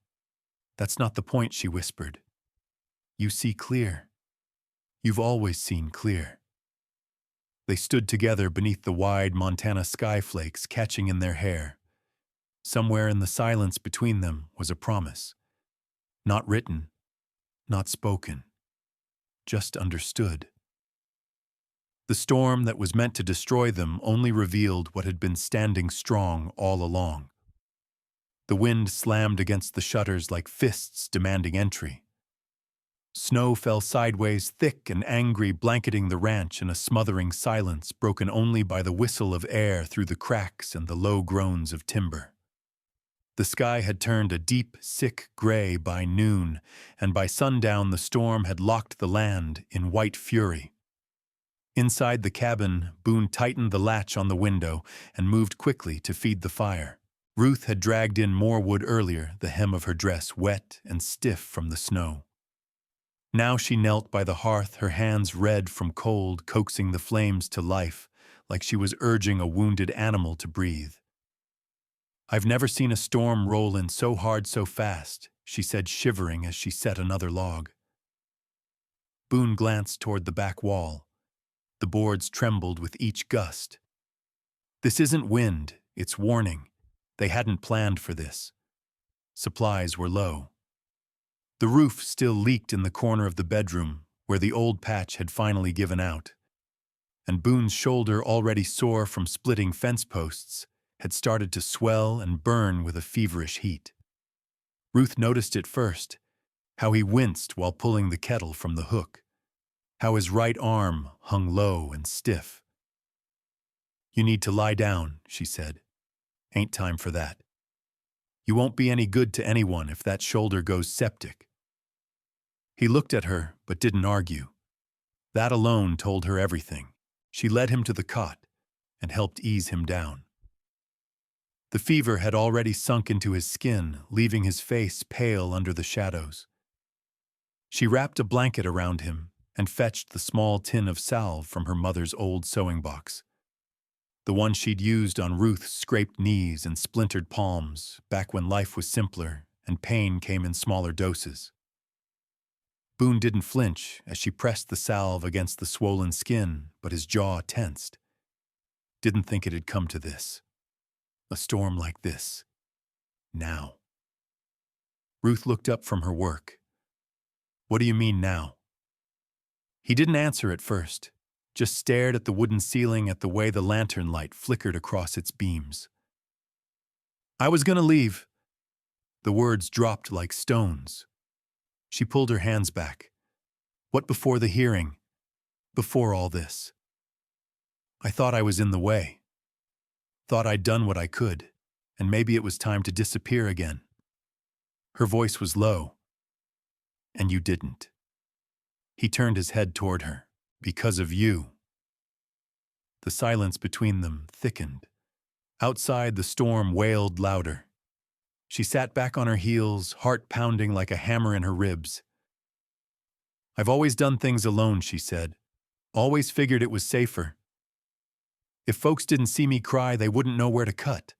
"That's not the point," she whispered. "You see clear. You've always seen clear." They stood together beneath the wide Montana skyflakes catching in their hair. Somewhere in the silence between them was a promise. Not written, not spoken, just understood. The storm that was meant to destroy them only revealed what had been standing strong all along. The wind slammed against the shutters like fists demanding entry. Snow fell sideways, thick and angry, blanketing the ranch in a smothering silence broken only by the whistle of air through the cracks and the low groans of timber. The sky had turned a deep, sick gray by noon, and by sundown the storm had locked the land in white fury. Inside the cabin, Boone tightened the latch on the window and moved quickly to feed the fire. Ruth had dragged in more wood earlier, the hem of her dress wet and stiff from the snow. Now she knelt by the hearth, her hands red from cold, coaxing the flames to life, like she was urging a wounded animal to breathe. "I've never seen a storm roll in so hard so fast," she said, shivering as she set another log. Boone glanced toward the back wall. The boards trembled with each gust. "This isn't wind, it's warning. They hadn't planned for this. Supplies were low." The roof still leaked in the corner of the bedroom, where the old patch had finally given out. And Boone's shoulder, already sore from splitting fence posts, had started to swell and burn with a feverish heat. Ruth noticed it first, how he winced while pulling the kettle from the hook, how his right arm hung low and stiff. "You need to lie down," she said. "Ain't time for that. You won't be any good to anyone if that shoulder goes septic." He looked at her, but didn't argue. That alone told her everything. She led him to the cot and helped ease him down. The fever had already sunk into his skin, leaving his face pale under the shadows. She wrapped a blanket around him and fetched the small tin of salve from her mother's old sewing box. The one she'd used on Ruth's scraped knees and splintered palms, back when life was simpler and pain came in smaller doses. Boone didn't flinch as she pressed the salve against the swollen skin, but his jaw tensed. Didn't think it had come to this. A storm like this. Now. Ruth looked up from her work. "What do you mean now?" He didn't answer at first, just stared at the wooden ceiling, at the way the lantern light flickered across its beams. "I was gonna leave." The words dropped like stones. She pulled her hands back. "What before the hearing? Before all this? I thought I was in the way." Thought I'd done what I could, and maybe it was time to disappear again. Her voice was low. And you didn't. He turned his head toward her. Because of you. The silence between them thickened. Outside, the storm wailed louder. She sat back on her heels, heart pounding like a hammer in her ribs. I've always done things alone, she said. Always figured it was safer. If folks didn't see me cry, they wouldn't know where to cut.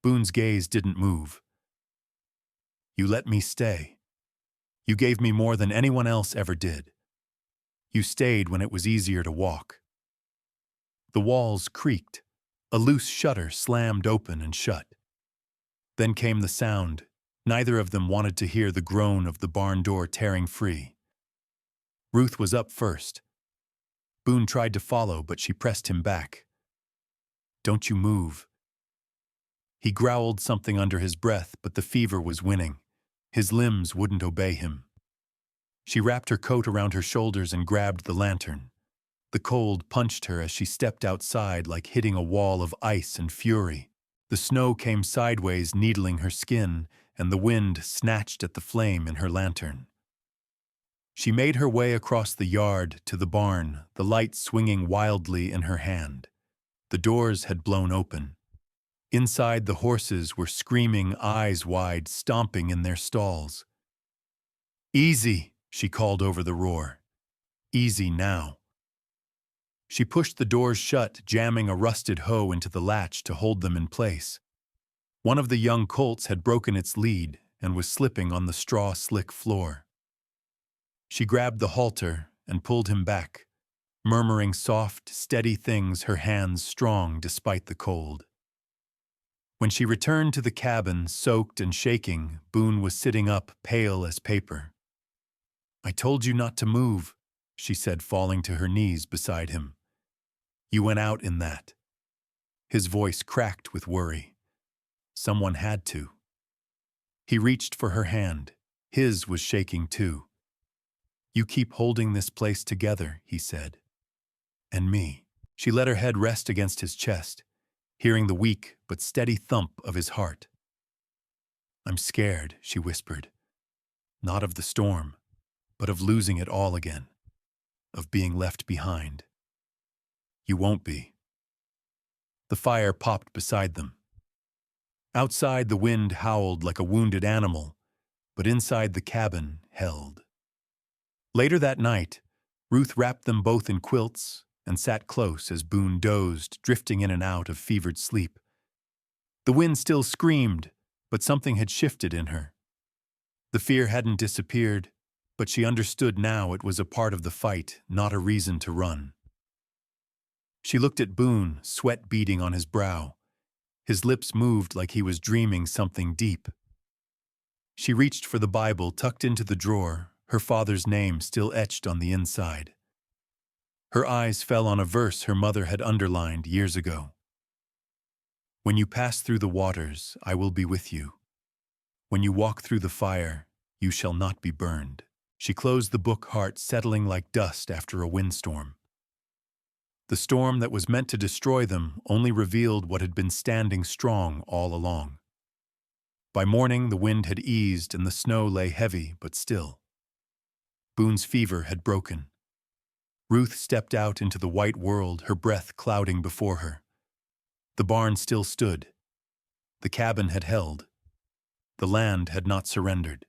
Boone's gaze didn't move. You let me stay. You gave me more than anyone else ever did. You stayed when it was easier to walk. The walls creaked. A loose shutter slammed open and shut. Then came the sound. Neither of them wanted to hear the groan of the barn door tearing free. Ruth was up first. Boone tried to follow, but she pressed him back. Don't you move. He growled something under his breath, but the fever was winning. His limbs wouldn't obey him. She wrapped her coat around her shoulders and grabbed the lantern. The cold punched her as she stepped outside like hitting a wall of ice and fury. The snow came sideways, needling her skin, and the wind snatched at the flame in her lantern. She made her way across the yard to the barn, the light swinging wildly in her hand. The doors had blown open. Inside, the horses were screaming, eyes wide, stomping in their stalls. Easy, she called over the roar. Easy now. She pushed the doors shut, jamming a rusted hoe into the latch to hold them in place. One of the young colts had broken its lead and was slipping on the straw-slick floor. She grabbed the halter and pulled him back, murmuring soft, steady things, her hands strong despite the cold. When she returned to the cabin, soaked and shaking, Boone was sitting up, pale as paper. I told you not to move, she said, falling to her knees beside him. You went out in that. His voice cracked with worry. Someone had to. He reached for her hand. His was shaking too. You keep holding this place together, he said. And me. She let her head rest against his chest, hearing the weak but steady thump of his heart. I'm scared, she whispered. Not of the storm, but of losing it all again. Of being left behind. You won't be. The fire popped beside them. Outside, the wind howled like a wounded animal, but inside the cabin held. Later that night, Ruth wrapped them both in quilts and sat close as Boone dozed, drifting in and out of fevered sleep. The wind still screamed, but something had shifted in her. The fear hadn't disappeared, but she understood now it was a part of the fight, not a reason to run. She looked at Boone, sweat beading on his brow. His lips moved like he was dreaming something deep. She reached for the Bible tucked into the drawer, her father's name still etched on the inside. Her eyes fell on a verse her mother had underlined years ago. When you pass through the waters, I will be with you. When you walk through the fire, you shall not be burned. She closed the book, heart settling like dust after a windstorm. The storm that was meant to destroy them only revealed what had been standing strong all along. By morning, the wind had eased and the snow lay heavy but still. Boone's fever had broken. Ruth stepped out into the white world, her breath clouding before her. The barn still stood. The cabin had held. The land had not surrendered.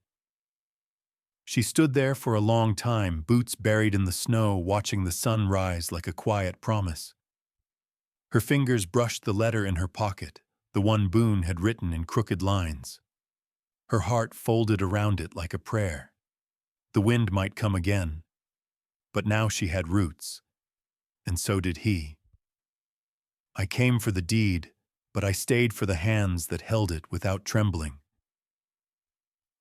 She stood there for a long time, boots buried in the snow, watching the sun rise like a quiet promise. Her fingers brushed the letter in her pocket, the one Boone had written in crooked lines. Her heart folded around it like a prayer. The wind might come again, but now she had roots, and so did he. I came for the deed, but I stayed for the hands that held it without trembling.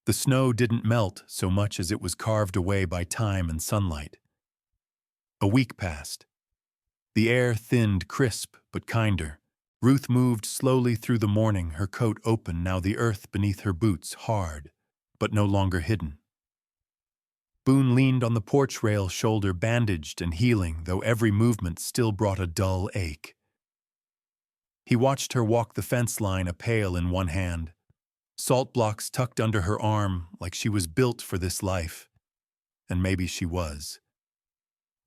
The snow didn't melt so much as it was carved away by time and sunlight. A week passed. The air thinned, crisp but kinder. Ruth moved slowly through the morning, her coat open, now the earth beneath her boots hard, but no longer hidden. Boone leaned on the porch rail, shoulder bandaged and healing, though every movement still brought a dull ache. He watched her walk the fence line, a pail in one hand, salt blocks tucked under her arm like she was built for this life. And maybe she was.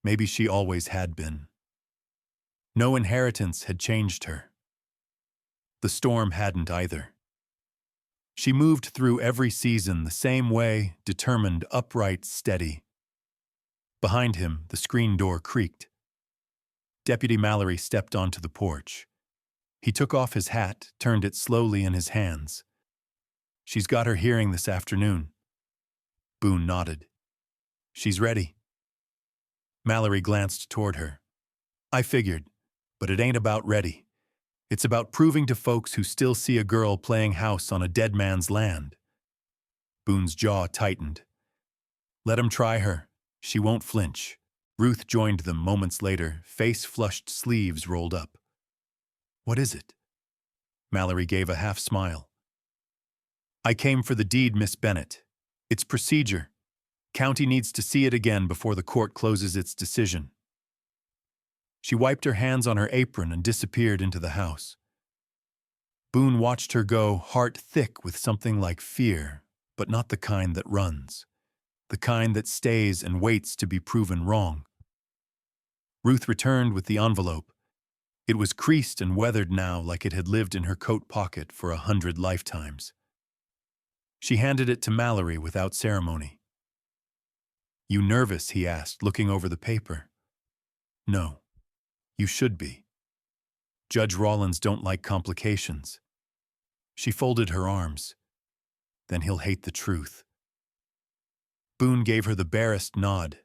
Maybe she always had been. No inheritance had changed her. The storm hadn't either. She moved through every season the same way, determined, upright, steady. Behind him, the screen door creaked. Deputy Mallory stepped onto the porch. He took off his hat, turned it slowly in his hands. "She's got her hearing this afternoon." Boone nodded. "She's ready." Mallory glanced toward her. "I figured, but it ain't about ready. It's about proving to folks who still see a girl playing house on a dead man's land." Boone's jaw tightened. "Let 'em try her. She won't flinch." Ruth joined them moments later, face flushed, sleeves rolled up. "What is it?" Mallory gave a half smile. "I came for the deed, Miss Bennett. It's procedure. County needs to see it again before the court closes its decision." She wiped her hands on her apron and disappeared into the house. Boone watched her go, heart thick with something like fear, but not the kind that runs. The kind that stays and waits to be proven wrong. Ruth returned with the envelope. It was creased and weathered now, like it had lived in her coat pocket for 100 lifetimes. She handed it to Mallory without ceremony. "You nervous?" he asked, looking over the paper. "No. You should be. Judge Rollins don't like complications." She folded her arms. "Then he'll hate the truth." Boone gave her the barest nod.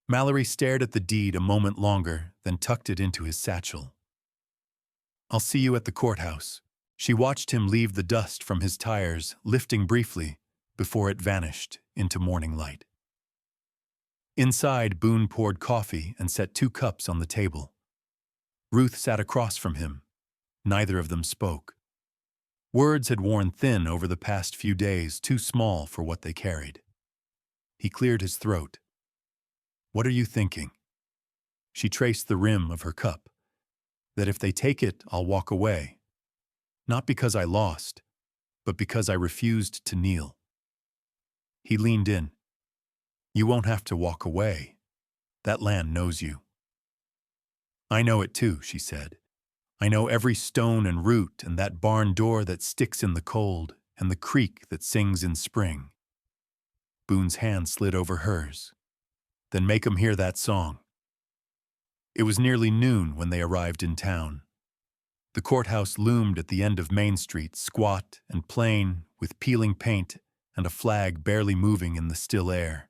Mallory stared at the deed a moment longer, then tucked it into his satchel. "I'll see you at the courthouse." She watched him leave the dust from his tires, lifting briefly, before it vanished into morning light. Inside, Boone poured coffee and set 2 cups on the table. Ruth sat across from him. Neither of them spoke. Words had worn thin over the past few days, too small for what they carried. He cleared his throat. "What are you thinking?" She traced the rim of her cup. "That if they take it, I'll walk away. Not because I lost, but because I refused to kneel." He leaned in. "You won't have to walk away. That land knows you." "I know it too," she said. "I know every stone and root, and that barn door that sticks in the cold, and the creek that sings in spring." Boone's hand slid over hers. "Then make 'em hear that song." It was nearly noon when they arrived in town. The courthouse loomed at the end of Main Street, squat and plain, with peeling paint and a flag barely moving in the still air.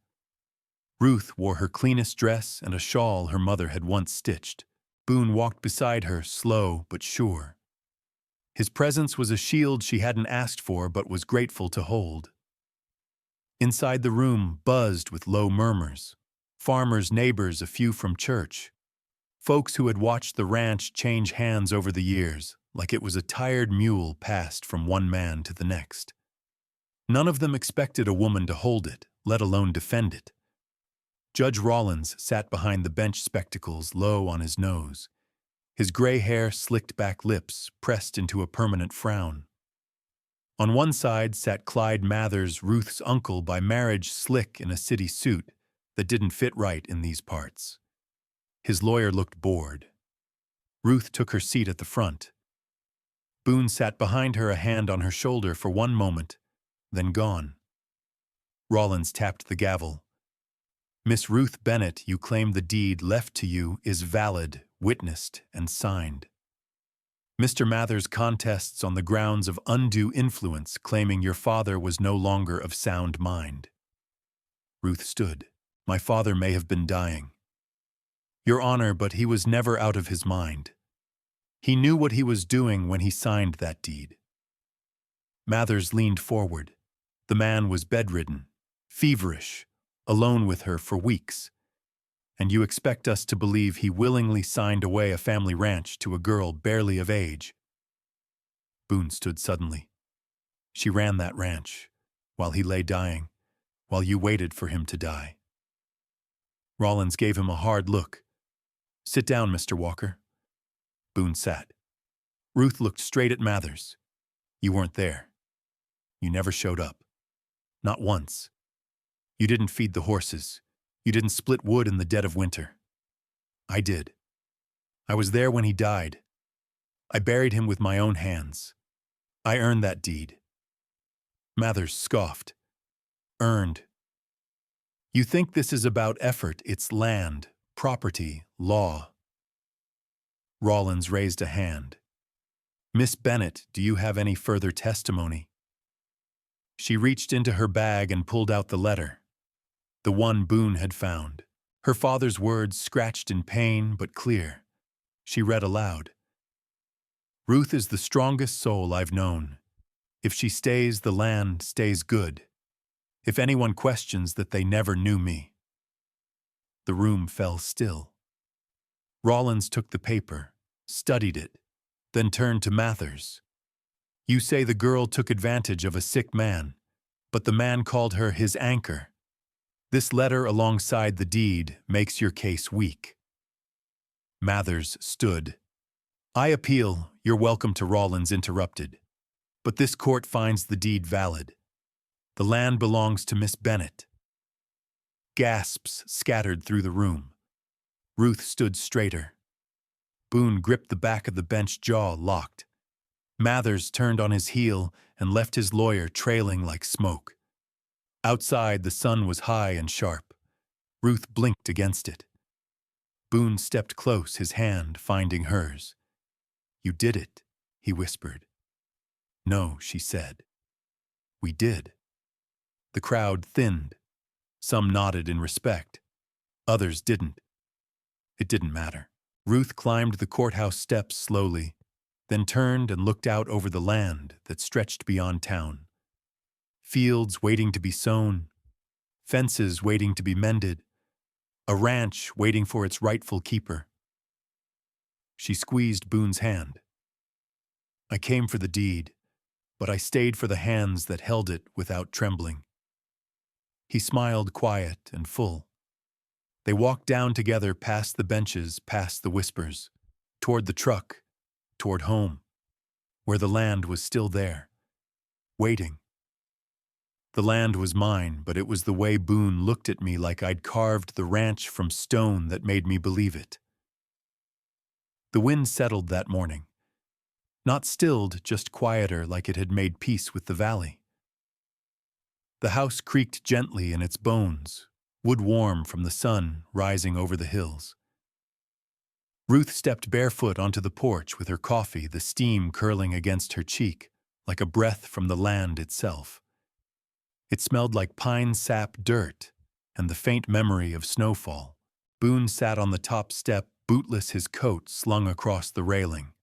Ruth wore her cleanest dress and a shawl her mother had once stitched. Boone walked beside her, slow but sure. His presence was a shield she hadn't asked for but was grateful to hold. Inside the room buzzed with low murmurs. Farmers' neighbors, a few from church. Folks who had watched the ranch change hands over the years, like it was a tired mule passed from one man to the next. None of them expected a woman to hold it, let alone defend it. Judge Rollins sat behind the bench, spectacles low on his nose. His gray hair, slicked back lips, pressed into a permanent frown. On one side sat Clyde Mathers, Ruth's uncle by marriage, slick in a city suit that didn't fit right in these parts. His lawyer looked bored. Ruth took her seat at the front. Boone sat behind her, a hand on her shoulder for one moment, then gone. Rollins tapped the gavel. "Miss Ruth Bennett, you claim the deed left to you is valid, witnessed, and signed. Mr. Mathers contests on the grounds of undue influence, claiming your father was no longer of sound mind." Ruth stood. "My father may have been dying, Your Honor, but he was never out of his mind. He knew what he was doing when he signed that deed." Mathers leaned forward. The man was bedridden, feverish, alone with her for weeks. "And you expect us to believe he willingly signed away a family ranch to a girl barely of age?" Boone stood suddenly. "She ran that ranch, while he lay dying, while you waited for him to die." Rollins gave him a hard look. "Sit down, Mr. Walker." Boone sat. Ruth looked straight at Mathers. You weren't there. You never showed up. Not once. You didn't feed the horses. You didn't split wood in the dead of winter. I did. I was there when he died. I buried him with my own hands. I earned that deed. Mathers scoffed. Earned. You think this is about effort, it's land, property, law. Rollins raised a hand. Miss Bennett, do you have any further testimony? She reached into her bag and pulled out the letter. The one Boone had found. Her father's words scratched in pain but clear. She read aloud. Ruth is the strongest soul I've known. If she stays, the land stays good. If anyone questions that they never knew me. The room fell still. Rollins took the paper, studied it, then turned to Mathers. You say the girl took advantage of a sick man, but the man called her his anchor. This letter alongside the deed makes your case weak. Mathers stood. I appeal, you're welcome to. Rollins interrupted. But this court finds the deed valid. The land belongs to Miss Bennett. Gasps scattered through the room. Ruth stood straighter. Boone gripped the back of the bench, jaw locked. Mathers turned on his heel and left his lawyer trailing like smoke. Outside, the sun was high and sharp. Ruth blinked against it. Boone stepped close, his hand finding hers. You did it, he whispered. No, she said. We did. The crowd thinned. Some nodded in respect. Others didn't. It didn't matter. Ruth climbed the courthouse steps slowly, then turned and looked out over the land that stretched beyond town. Fields waiting to be sown, fences waiting to be mended, a ranch waiting for its rightful keeper. She squeezed Boone's hand. I came for the deed, but I stayed for the hands that held it without trembling. He smiled, quiet and full. They walked down together past the benches, past the whispers, toward the truck, toward home, where the land was still there, waiting. The land was mine, but it was the way Boone looked at me like I'd carved the ranch from stone that made me believe it. The wind settled that morning. Not stilled, just quieter, like it had made peace with the valley. The house creaked gently in its bones, wood warm from the sun rising over the hills. Ruth stepped barefoot onto the porch with her coffee, the steam curling against her cheek, like a breath from the land itself. It smelled like pine sap, dirt, and the faint memory of snowfall. Boone sat on the top step, bootless, his coat slung across the railing.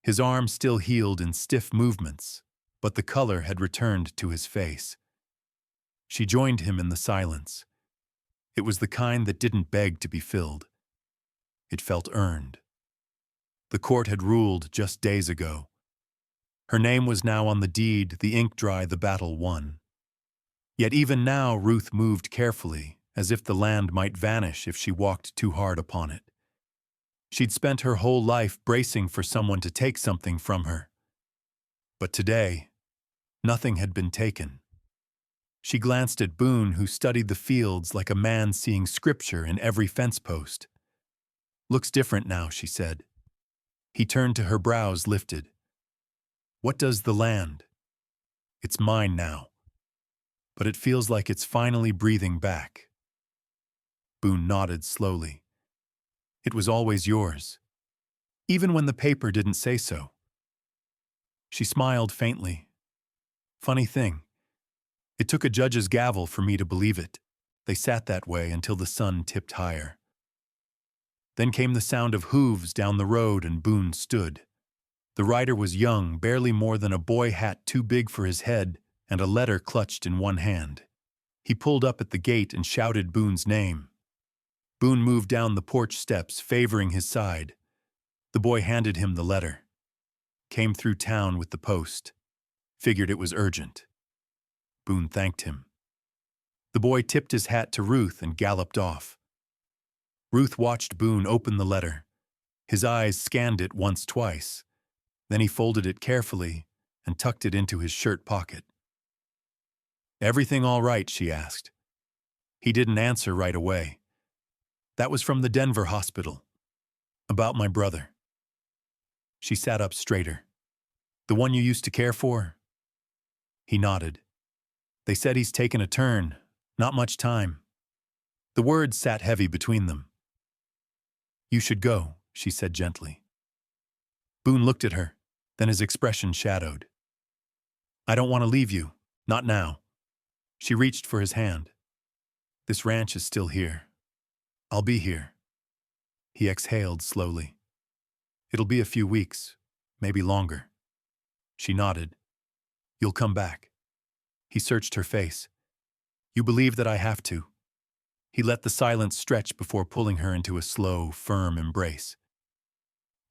His arm still healed in stiff movements, but the color had returned to his face. She joined him in the silence. It was the kind that didn't beg to be filled. It felt earned. The court had ruled just days ago. Her name was now on the deed, the ink dry, the battle won. Yet even now Ruth moved carefully, as if the land might vanish if she walked too hard upon it. She'd spent her whole life bracing for someone to take something from her. But today, nothing had been taken. She glanced at Boone, who studied the fields like a man seeing scripture in every fence post. Looks different now, she said. He turned to her, brows lifted. What does the land? It's mine now. But it feels like it's finally breathing back. Boone nodded slowly. It was always yours, even when the paper didn't say so. She smiled faintly. Funny thing. It took a judge's gavel for me to believe it. They sat that way until the sun tipped higher. Then came the sound of hooves down the road and Boone stood. The rider was young, barely more than a boy hat too big for his head, and a letter clutched in one hand. He pulled up at the gate and shouted Boone's name. Boone moved down the porch steps, favoring his side. The boy handed him the letter. Came through town with the post. Figured it was urgent. Boone thanked him. The boy tipped his hat to Ruth and galloped off. Ruth watched Boone open the letter. His eyes scanned it once, twice. Then he folded it carefully and tucked it into his shirt pocket. "Everything all right?" she asked. He didn't answer right away. "That was from the Denver hospital. About my brother." She sat up straighter. "The one you used to care for?" He nodded. "They said he's taken a turn. Not much time." The words sat heavy between them. "You should go," she said gently. Boone looked at her, then his expression shadowed. "I don't want to leave you. Not now." She reached for his hand. "This ranch is still here. I'll be here." He exhaled slowly. "It'll be a few weeks, maybe longer." She nodded. "You'll come back." He searched her face. "You believe that I have to?" He let the silence stretch before pulling her into a slow, firm embrace.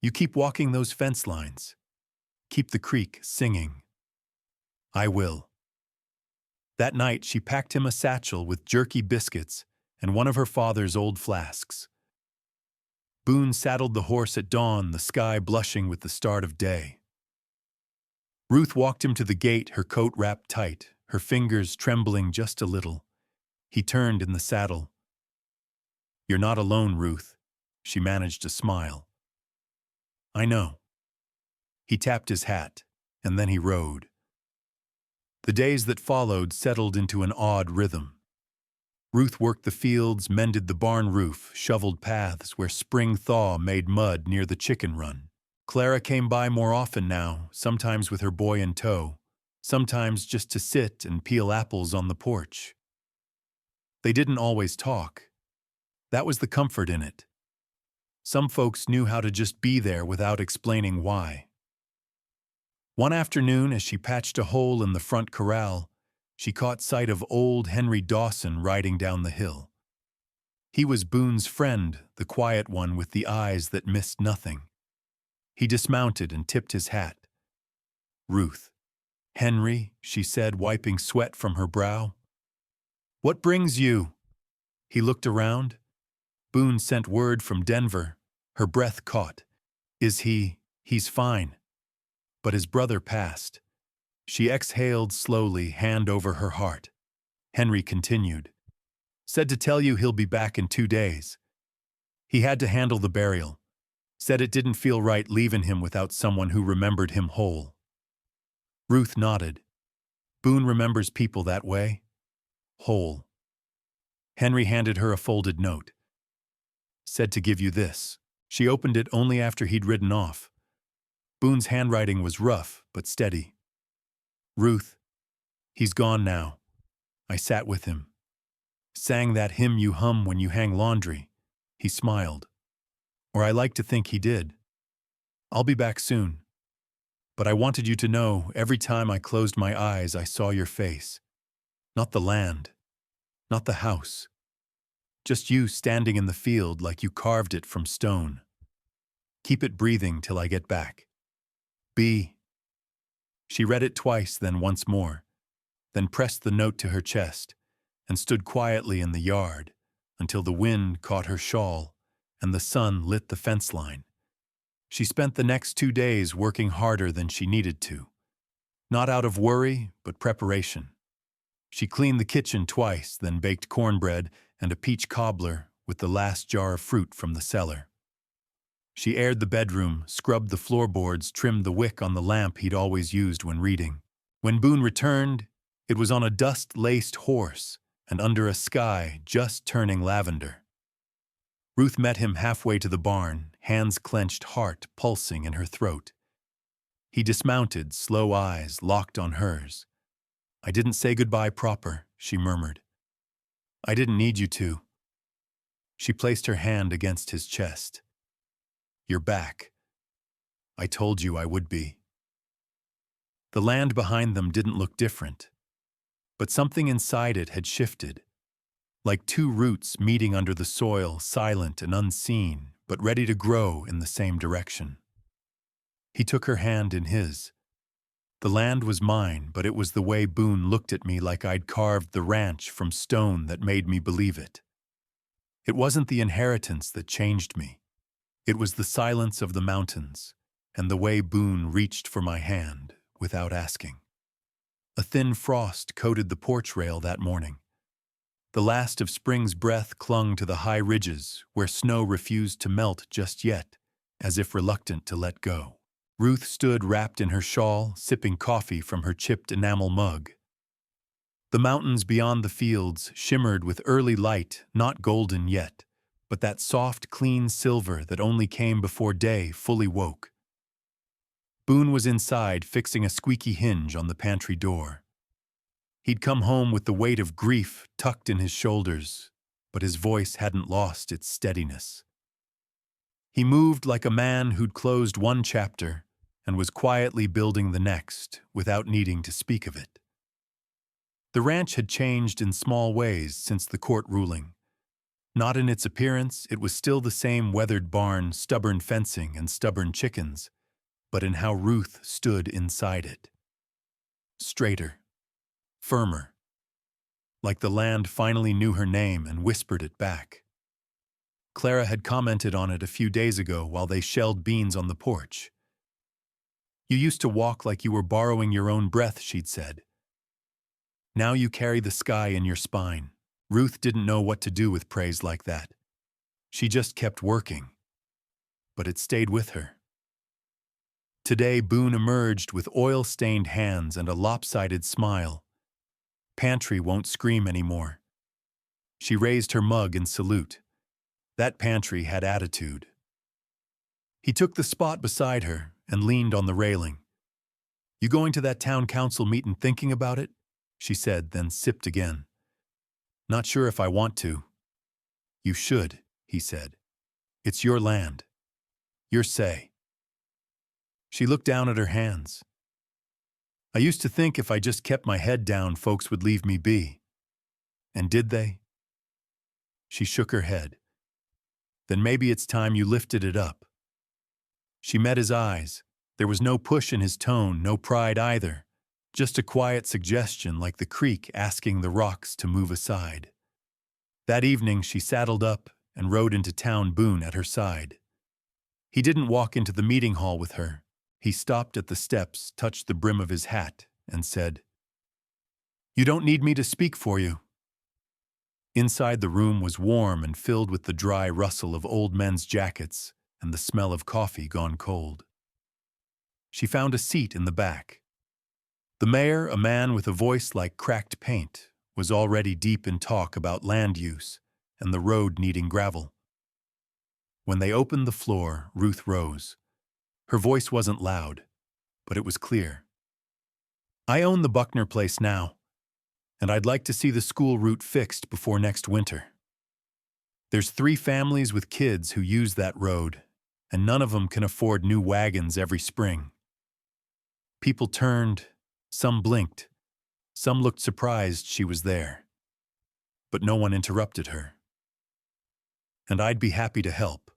"You keep walking those fence lines. Keep the creek singing." "I will." That night, she packed him a satchel with jerky biscuits and one of her father's old flasks. Boone saddled the horse at dawn, the sky blushing with the start of day. Ruth walked him to the gate, her coat wrapped tight, her fingers trembling just a little. He turned in the saddle. "You're not alone, Ruth." She managed a smile. "I know." He tapped his hat, and then he rode. The days that followed settled into an odd rhythm. Ruth worked the fields, mended the barn roof, shoveled paths where spring thaw made mud near the chicken run. Clara came by more often now, sometimes with her boy in tow, sometimes just to sit and peel apples on the porch. They didn't always talk. That was the comfort in it. Some folks knew how to just be there without explaining why. One afternoon, as she patched a hole in the front corral, she caught sight of old Henry Dawson riding down the hill. He was Boone's friend, the quiet one with the eyes that missed nothing. He dismounted and tipped his hat. "Ruth." "Henry," she said, wiping sweat from her brow. "What brings you?" He looked around. Boone sent word from Denver. Her breath caught. He's fine." But his brother passed. She exhaled slowly, hand over her heart. Henry continued. "Said to tell you he'll be back in 2 days. He had to handle the burial. Said it didn't feel right leaving him without someone who remembered him whole." Ruth nodded. "Boone remembers people that way. Whole." Henry handed her a folded note. "Said to give you this." She opened it only after he'd ridden off. Boone's handwriting was rough, but steady. "Ruth, he's gone now. I sat with him. Sang that hymn you hum when you hang laundry." He smiled. "Or I like to think he did. I'll be back soon. But I wanted you to know every time I closed my eyes I saw your face. Not the land. Not the house. Just you standing in the field like you carved it from stone. Keep it breathing till I get back. Be." She read it twice, then once more, then pressed the note to her chest and stood quietly in the yard until the wind caught her shawl and the sun lit the fence line. She spent the next 2 days working harder than she needed to. Not out of worry, but preparation. She cleaned the kitchen twice, then baked cornbread and a peach cobbler with the last jar of fruit from the cellar. She aired the bedroom, scrubbed the floorboards, trimmed the wick on the lamp he'd always used when reading. When Boone returned, it was on a dust-laced horse and under a sky just turning lavender. Ruth met him halfway to the barn, hands clenched, heart pulsing in her throat. He dismounted, slow eyes locked on hers. "I didn't say goodbye proper," she murmured. "I didn't need you to." She placed her hand against his chest. "You're back. I told you I would be." The land behind them didn't look different, but something inside it had shifted, like 2 roots meeting under the soil, silent and unseen, but ready to grow in the same direction. He took her hand in his. "The land was mine, but it was the way Boone looked at me like I'd carved the ranch from stone that made me believe it. It wasn't the inheritance that changed me. It was the silence of the mountains, and the way Boone reached for my hand without asking. A thin frost coated the porch rail that morning. The last of spring's breath clung to the high ridges where snow refused to melt just yet, as if reluctant to let go. Ruth stood wrapped in her shawl, sipping coffee from her chipped enamel mug. The mountains beyond the fields shimmered with early light, not golden yet, but that soft, clean silver that only came before day fully woke. Boone was inside, fixing a squeaky hinge on the pantry door. He'd come home with the weight of grief tucked in his shoulders, but his voice hadn't lost its steadiness. He moved like a man who'd closed one chapter and was quietly building the next without needing to speak of it. The ranch had changed in small ways since the court ruling. Not in its appearance, it was still the same weathered barn, stubborn fencing, and stubborn chickens, but in how Ruth stood inside it. Straighter, firmer, like the land finally knew her name and whispered it back. Clara had commented on it a few days ago while they shelled beans on the porch. "You used to walk like you were borrowing your own breath," she'd said. "Now you carry the sky in your spine." Ruth didn't know what to do with praise like that. She just kept working. But it stayed with her. Today, Boone emerged with oil-stained hands and a lopsided smile. Pantry won't scream anymore. She raised her mug in salute. That pantry had attitude. He took the spot beside her and leaned on the railing. "You going to that town council meeting thinking about it?" she said, then sipped again. "Not sure if I want to." "You should," he said. "It's your land. Your say." She looked down at her hands. "I used to think if I just kept my head down, folks would leave me be. And did they?" She shook her head. "Then maybe it's time you lifted it up." She met his eyes. There was no push in his tone, no pride either. Just a quiet suggestion like the creek asking the rocks to move aside. That evening she saddled up and rode into town, Boone at her side. He didn't walk into the meeting hall with her. He stopped at the steps, touched the brim of his hat, and said, "You don't need me to speak for you." Inside the room was warm and filled with the dry rustle of old men's jackets and the smell of coffee gone cold. She found a seat in the back. The mayor, a man with a voice like cracked paint, was already deep in talk about land use and the road needing gravel. When they opened the floor, Ruth rose. Her voice wasn't loud, but it was clear. "I own the Buckner place now, and I'd like to see the school route fixed before next winter. There's 3 families with kids who use that road, and none of them can afford new wagons every spring." People turned. Some blinked. Some looked surprised she was there. But no one interrupted her. "And I'd be happy to help.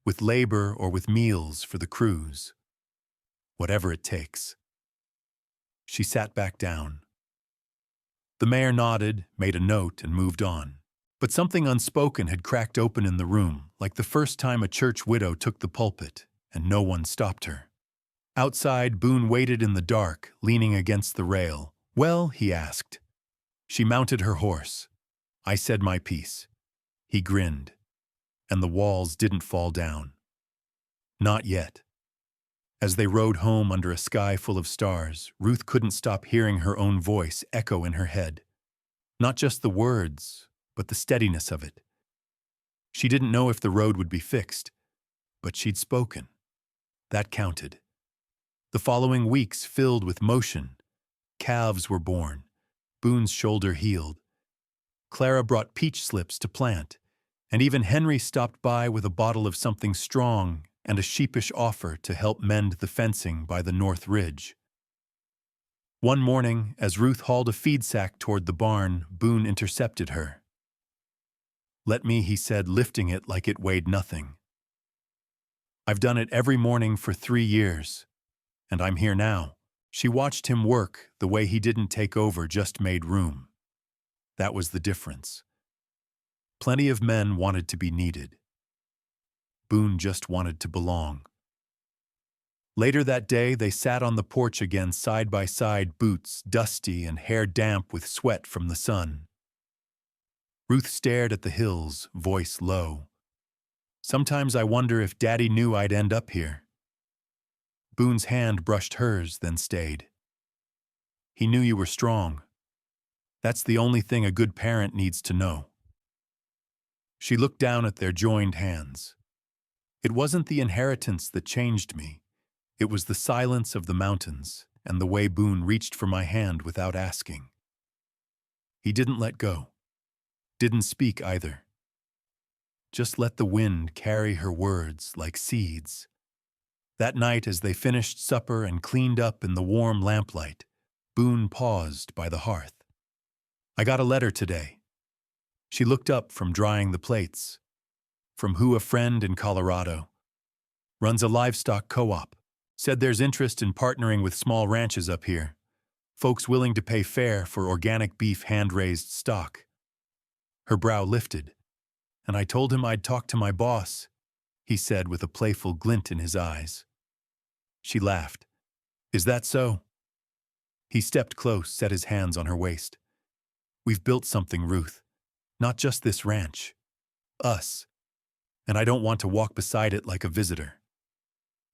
With labor or with meals for the crews. Whatever it takes." She sat back down. The mayor nodded, made a note, and moved on. But something unspoken had cracked open in the room, like the first time a church widow took the pulpit, and no one stopped her. Outside, Boone waited in the dark, leaning against the rail. "Well?" he asked. She mounted her horse. "I said my piece." He grinned. And the walls didn't fall down. Not yet. As they rode home under a sky full of stars, Ruth couldn't stop hearing her own voice echo in her head. Not just the words, but the steadiness of it. She didn't know if the road would be fixed, but she'd spoken. That counted. The following weeks filled with motion. Calves were born. Boone's shoulder healed. Clara brought peach slips to plant, and even Henry stopped by with a bottle of something strong and a sheepish offer to help mend the fencing by the north ridge. One morning, as Ruth hauled a feed sack toward the barn, Boone intercepted her. "Let me," he said, lifting it like it weighed nothing. "I've done it every morning for 3 years. And I'm here now." She watched him work. The way he didn't take over, just made room. That was the difference. Plenty of men wanted to be needed. Boone just wanted to belong. Later that day, they sat on the porch again side by side, boots dusty and hair damp with sweat from the sun. Ruth stared at the hills, voice low. Sometimes I wonder if Daddy knew I'd end up here. Boone's hand brushed hers, then stayed. He knew you were strong. That's the only thing a good parent needs to know. She looked down at their joined hands. It wasn't the inheritance that changed me. It was the silence of the mountains and the way Boone reached for my hand without asking. He didn't let go. Didn't speak either. Just let the wind carry her words like seeds. That night, as they finished supper and cleaned up in the warm lamplight, Boone paused by the hearth. I got a letter today. She looked up from drying the plates. From who a friend in Colorado. Runs a livestock co-op. Said there's interest in partnering with small ranches up here. Folks willing to pay fair for organic beef hand-raised stock. Her brow lifted. And I told him I'd talk to my boss, he said with a playful glint in his eyes. She laughed. Is that so? He stepped close, set his hands on her waist. We've built something, Ruth. Not just this ranch. Us. And I don't want to walk beside it like a visitor.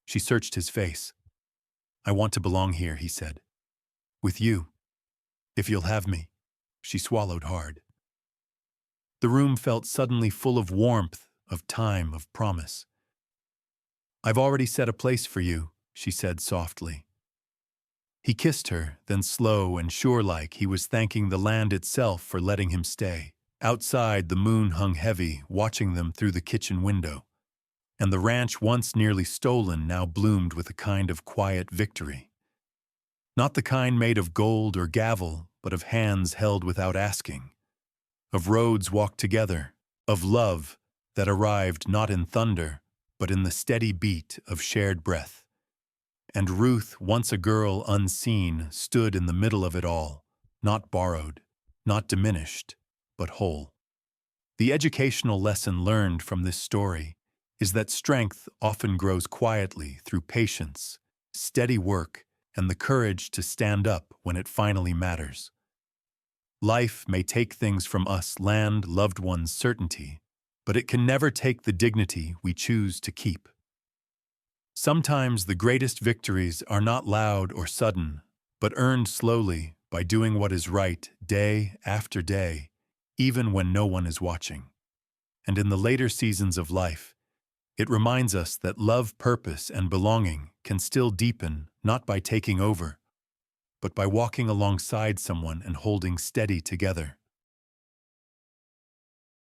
She searched his face. I want to belong here, he said. With you. If you'll have me. She swallowed hard. The room felt suddenly full of warmth, of time, of promise. I've already set a place for you, she said softly. He kissed her, then slow and sure-like he was thanking the land itself for letting him stay. Outside, the moon hung heavy, watching them through the kitchen window. And the ranch, once nearly stolen, now bloomed with a kind of quiet victory. Not the kind made of gold or gavel, but of hands held without asking. Of roads walked together, of love that arrived not in thunder, but in the steady beat of shared breath. And Ruth, once a girl unseen, stood in the middle of it all, not borrowed, not diminished, but whole. The educational lesson learned from this story is that strength often grows quietly through patience, steady work, and the courage to stand up when it finally matters. Life may take things from us, land, loved ones, certainty, but it can never take the dignity we choose to keep. Sometimes the greatest victories are not loud or sudden, but earned slowly by doing what is right day after day, even when no one is watching. And in the later seasons of life, it reminds us that love, purpose, and belonging can still deepen not by taking over, but by walking alongside someone and holding steady together.